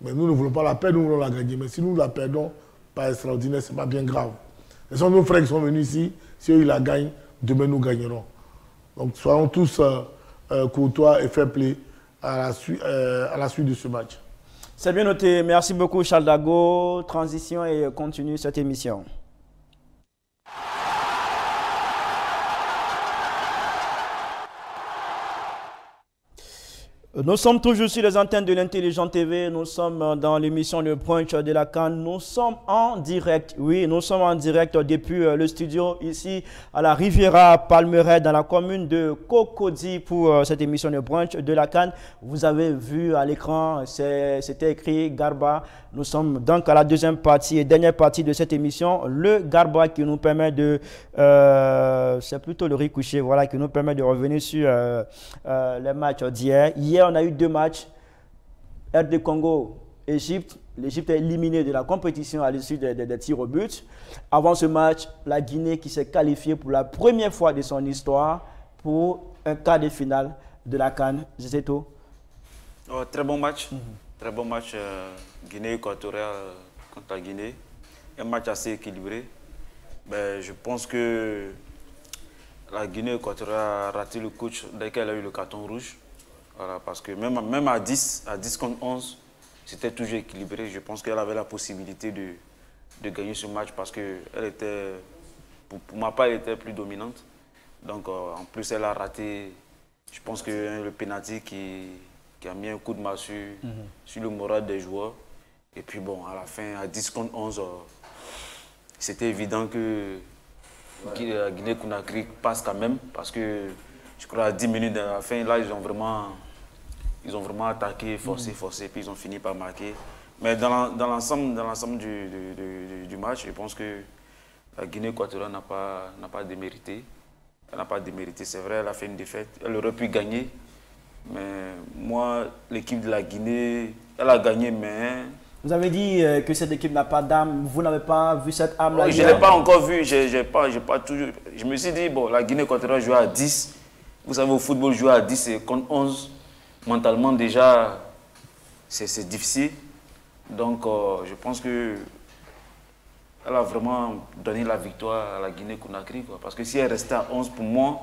Mais nous ne voulons pas la perdre, nous voulons la gagner. Mais si nous la perdons, pas extraordinaire, ce n'est pas bien grave. Ce sont nos frères qui sont venus ici. Si eux, ils la gagnent, demain, nous gagnerons. Donc, soyons tous courtois et fair play à la suite de ce match. C'est bien noté. Merci beaucoup, Charles Dago. Transition et continue cette émission. Nous sommes toujours sur les antennes de l'Intelligent TV. Nous sommes dans l'émission Le Brunch de la CAN. Nous sommes en direct. Oui, nous sommes en direct depuis le studio ici à la Riviera Palmeraie dans la commune de Cocody pour cette émission Le Brunch de la CAN. Vous avez vu à l'écran, c'était écrit Garba. Nous sommes donc à la deuxième partie et dernière partie de cette émission. Le Garba qui nous permet de... c'est plutôt le ricochet, voilà, qui nous permet de revenir sur les matchs d'hier. Hier, on a eu 2 matchs. RD Congo, Égypte. L'Égypte est éliminée de la compétition à l'issue des tirs au but. Avant ce match, la Guinée qui s'est qualifiée pour la première fois de son histoire pour un quart de finale de la CAN. C'est tout. Oh, très bon match. Très bon match Guinée équatoriale contre la Guinée. Un match assez équilibré. Ben, je pense que la Guinée équatoriale a raté le coach dès qu'elle a eu le carton rouge. Voilà, parce que même à 10 contre 11, c'était toujours équilibré. Je pense qu'elle avait la possibilité de gagner ce match parce que elle était, pour ma part, elle était plus dominante. Donc en plus, elle a raté, je pense que le penalty qui a mis un coup de massue sur le moral des joueurs. Et puis bon, à la fin, à 10 contre 11, c'était évident que la Guinée-Conakry passe quand même parce que je crois à 10 minutes de la fin, là, ils ont vraiment attaqué, forcé, puis ils ont fini par marquer. Mais dans l'ensemble du match, je pense que la Guinée équatoriale n'a pas démérité. Elle n'a pas démérité, c'est vrai, elle a fait une défaite. Elle aurait pu gagner. Mais moi, l'équipe de la Guinée, elle a gagné, mais... Vous avez dit que cette équipe n'a pas d'âme. Vous n'avez pas vu cette âme-là? Je ne l'ai pas encore vu. Je me suis dit, bon, la Guinée équatoriale joue à 10. Vous savez, au football, jouer à 10 et contre 11, mentalement déjà, c'est difficile. Donc, je pense qu'elle a vraiment donné la victoire à la Guinée-Conakry. Parce que si elle restait à 11, pour moi,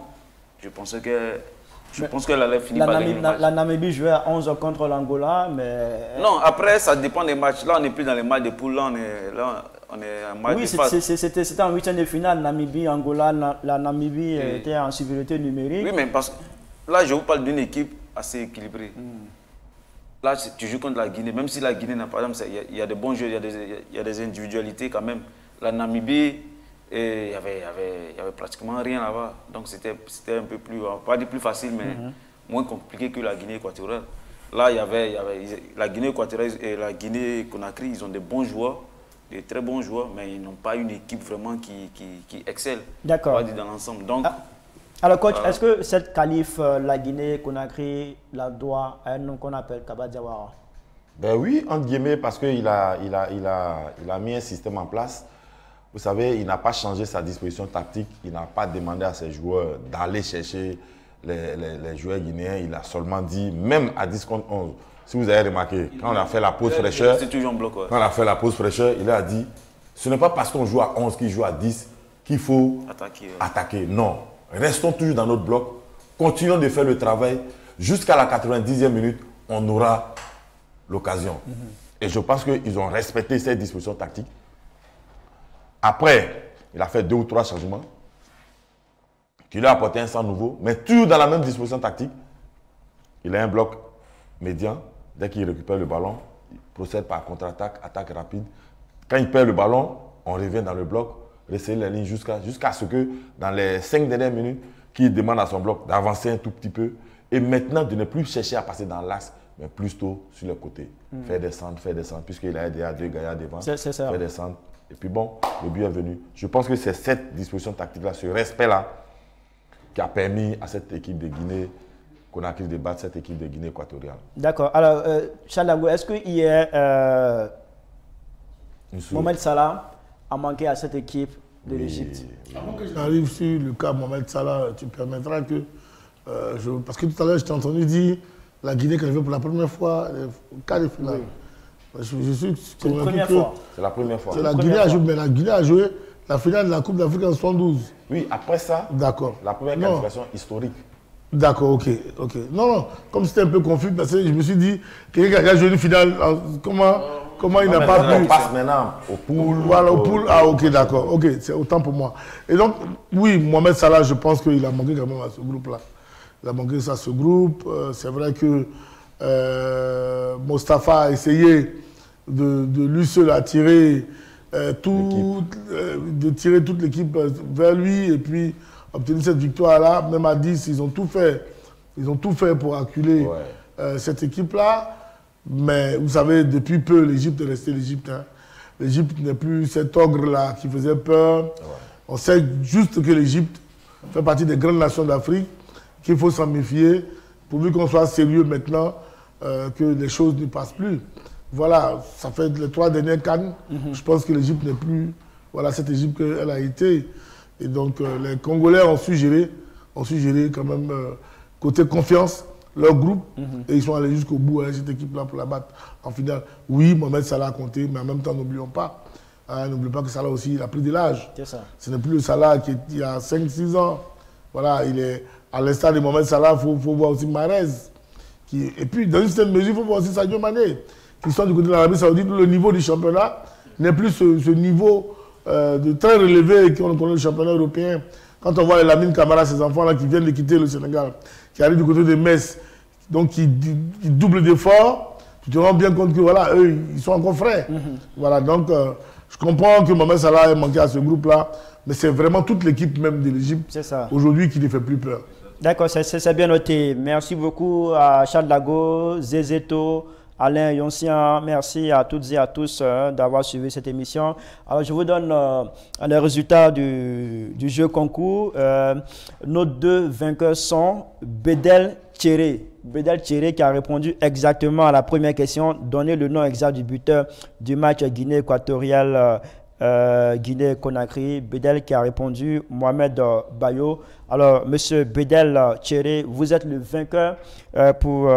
je pense qu'elle allait finir par gagner le match. La Namibie jouait à 11 contre l'Angola, mais... Non, après, ça dépend des matchs. Là, on n'est plus dans les matchs de poule. Là, on est en match de phase. Oui, c'était en 8e de finale. Namibie-Angola. La Namibie était en supériorité numérique. Oui, mais parce que là, je vous parle d'une équipe assez équilibrée. Là, tu joues contre la Guinée. Même si la Guinée n'a pas d'âme, il y a de bons jeux, il y a des individualités quand même. La Namibie, il y avait pratiquement rien là-bas. Donc, c'était un peu plus, pas dire plus facile, mais moins compliqué que la Guinée équatoriale. Là, il y avait la Guinée équatoriale et la Guinée-Conakry, ils ont des bons joueurs, des très bons joueurs, mais ils n'ont pas une équipe vraiment qui excelle. D'accord. On va dire dans l'ensemble. Donc, alors, coach, est-ce que cette qualif, la Guinée-Conakry, la doit à un nom qu'on appelle Kaba Diawara? Ben oui, entre guillemets, parce qu'il a mis un système en place. Vous savez, il n'a pas changé sa disposition tactique. Il n'a pas demandé à ses joueurs d'aller chercher les joueurs guinéens. Il a seulement dit, même à 10 contre 11, si vous avez remarqué, quand on a fait la pause fraîcheur, c'est toujours en bloc, ouais. Quand on a fait la pause fraîcheur, il a dit, ce n'est pas parce qu'on joue à 11 qu'il joue à 10 qu'il faut attaquer. Non, restons toujours dans notre bloc. Continuons de faire le travail. Jusqu'à la 90e minute, on aura l'occasion. Et je pense qu'ils ont respecté cette disposition tactique. Après, il a fait 2 ou 3 changements qui lui a apporté un sang nouveau, mais toujours dans la même disposition tactique. Il a un bloc médian. Dès qu'il récupère le ballon, il procède par contre-attaque, attaque rapide. Quand il perd le ballon, on revient dans le bloc, resserrer les lignes jusqu'à ce que, dans les 5 dernières minutes, qu'il demande à son bloc d'avancer un tout petit peu et maintenant de ne plus chercher à passer dans l'axe, mais plutôt sur les côtés. Faire descendre, puisqu'il a déjà 2 gaillards devant. C'est ça. Faire descendre. Et puis bon, le but est venu. Je pense que c'est cette disposition tactique-là, ce respect-là, qui a permis à cette équipe de Guinée Conakry de battre cette équipe de Guinée équatoriale. D'accord. Alors, Charles Dago, est-ce que hier, Mohamed Salah a manqué à cette équipe de l'Égypte? Avant que j'arrive sur le cas Mohamed Salah, tu permettras que... parce que tout à l'heure, je t'ai entendu dire la Guinée qui arrivait pour la première fois au quart de finale. Oui. Je suis c'est la première fois. C'est la première fois. La Guinée a joué, mais la Guinée a joué la finale de la Coupe d'Afrique en 72. Oui, après ça, d'accord. La première qualification historique. D'accord, ok. Non, comme c'était un peu confus, parce que je me suis dit, quelqu'un qui a joué une finale, comment il n'a pas pu... On passe maintenant au pool. Voilà, au pool. Ah, ok, d'accord. Ok, c'est autant pour moi. Et donc, oui, Mohamed Salah, je pense qu'il a manqué quand même à ce groupe-là. Il a manqué ça à ce groupe. C'est vrai que Mostafa a essayé de lui seul attirer de tirer toute l'équipe vers lui et puis obtenir cette victoire-là. Même à 10, ils ont tout fait pour acculer cette équipe-là. Mais vous savez, depuis peu, l'Égypte est restée l'Égypte. Hein. L'Égypte n'est plus cet ogre-là qui faisait peur. Ouais. On sait juste que l'Égypte fait partie des grandes nations d'Afrique, qu'il faut s'en méfier, pourvu qu'on soit sérieux maintenant, que les choses ne passent plus. Voilà, ça fait les 3 dernières CAN. Je pense que l'Égypte n'est plus cette Égypte qu'elle a été. Et donc, les Congolais ont su gérer quand même, côté confiance, leur groupe, et ils sont allés jusqu'au bout, cette équipe-là, pour la battre en finale. Oui, Mohamed Salah a compté, mais en même temps, n'oublions pas. N'oublions pas que Salah aussi, il a pris de l'âge. Ce n'est plus le Salah qui il y a 5-6 ans. Voilà, il est à l'instar de Mohamed Salah, il faut voir aussi Mahrez. Et puis, dans une certaine mesure, il faut voir aussi Sadio Mané, qui sont du côté de l'Arabie Saoudite, où le niveau du championnat n'est plus ce niveau de très relevé qu'on connaît le championnat européen. Quand on voit Lamine Camara, ces enfants-là qui viennent de quitter le Sénégal, qui arrivent du côté de Metz, donc qui doublent d'efforts, tu te rends bien compte que voilà, eux, ils sont encore frais. Voilà, donc je comprends que Mohamed Salah ait manqué à ce groupe-là, mais c'est vraiment toute l'équipe même de l'Égypte aujourd'hui qui ne fait plus peur. D'accord, c'est bien noté. Merci beaucoup à Charles Dago, Zézéto, Alain Yoncien, merci à toutes et à tous d'avoir suivi cette émission. Alors, je vous donne les résultats du jeu concours. Nos 2 vainqueurs sont Bedel Thierry. Bedel Thierry qui a répondu exactement à la première question. Donnez le nom exact du buteur du match Guinée équatoriale. Guinée-Conakry. Bedel qui a répondu Mohamed Bayo. Alors, monsieur Bedel Thierry, vous êtes le vainqueur pour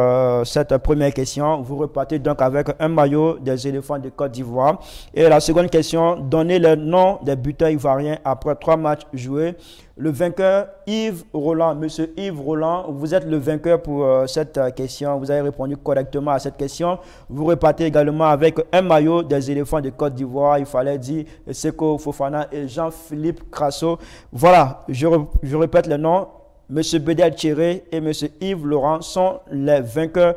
cette première question. Vous repartez donc avec un maillot des éléphants de Côte d'Ivoire. Et la seconde question, donnez le nom des buteurs ivoiriens après 3 matchs joués. Le vainqueur, Yves Roland. Monsieur Yves Roland, vous êtes le vainqueur pour cette question. Vous avez répondu correctement à cette question. Vous repartez également avec un maillot des éléphants de Côte d'Ivoire. Il fallait dire Seko Fofana et Jean-Philippe Crasso. Voilà, je répète le nom. Monsieur Bedel Thierry et monsieur Yves Laurent sont les vainqueurs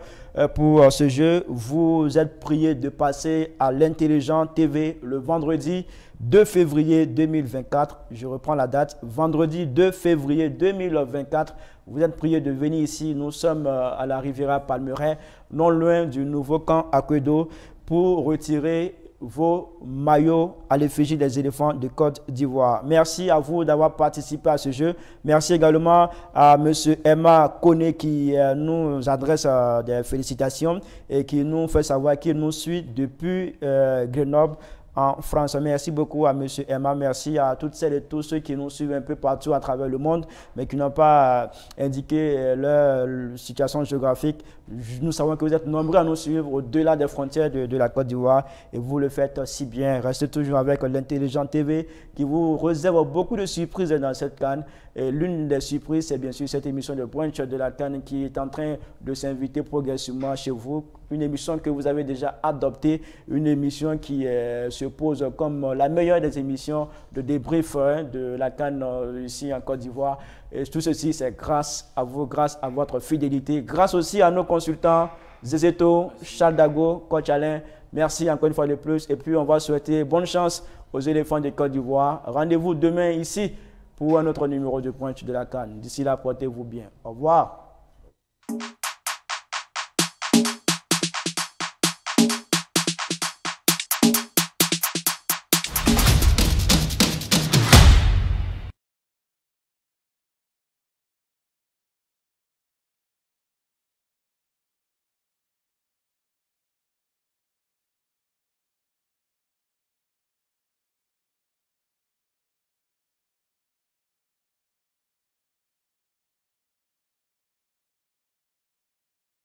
pour ce jeu. Vous êtes priés de passer à l'Intelligent TV le vendredi 2 février 2024. Je reprends la date. Vendredi 2 février 2024. Vous êtes priés de venir ici. Nous sommes à la Riviera Palmeraie, non loin du nouveau camp Aquedo, pour retirer vos maillots à l'effigie des éléphants de Côte d'Ivoire. Merci à vous d'avoir participé à ce jeu. Merci également à M. Emma Koné qui nous adresse des félicitations et qui nous fait savoir qu'il nous suit depuis Grenoble en France. Merci beaucoup à M. Emma, merci à toutes celles et tous ceux qui nous suivent un peu partout à travers le monde, mais qui n'ont pas indiqué leur situation géographique. Nous savons que vous êtes nombreux à nous suivre au-delà des frontières de la Côte d'Ivoire et vous le faites si bien. Restez toujours avec l'Intelligent TV qui vous réserve beaucoup de surprises dans cette CAN. Et l'une des surprises, c'est bien sûr cette émission de brunch de la CAN qui est en train de s'inviter progressivement chez vous. Une émission que vous avez déjà adoptée, une émission qui se pose comme la meilleure des émissions de débrief de la CAN ici en Côte d'Ivoire. Et tout ceci, c'est grâce à vous, grâce à votre fidélité, grâce aussi à nos consultants, Zézéto, Charles Dago, Coach Alain. Merci encore une fois de plus. Et puis, on va souhaiter bonne chance aux éléphants de Côte d'Ivoire. Rendez-vous demain ici pour un autre numéro de pointe de la CAN. D'ici là, portez-vous bien. Au revoir.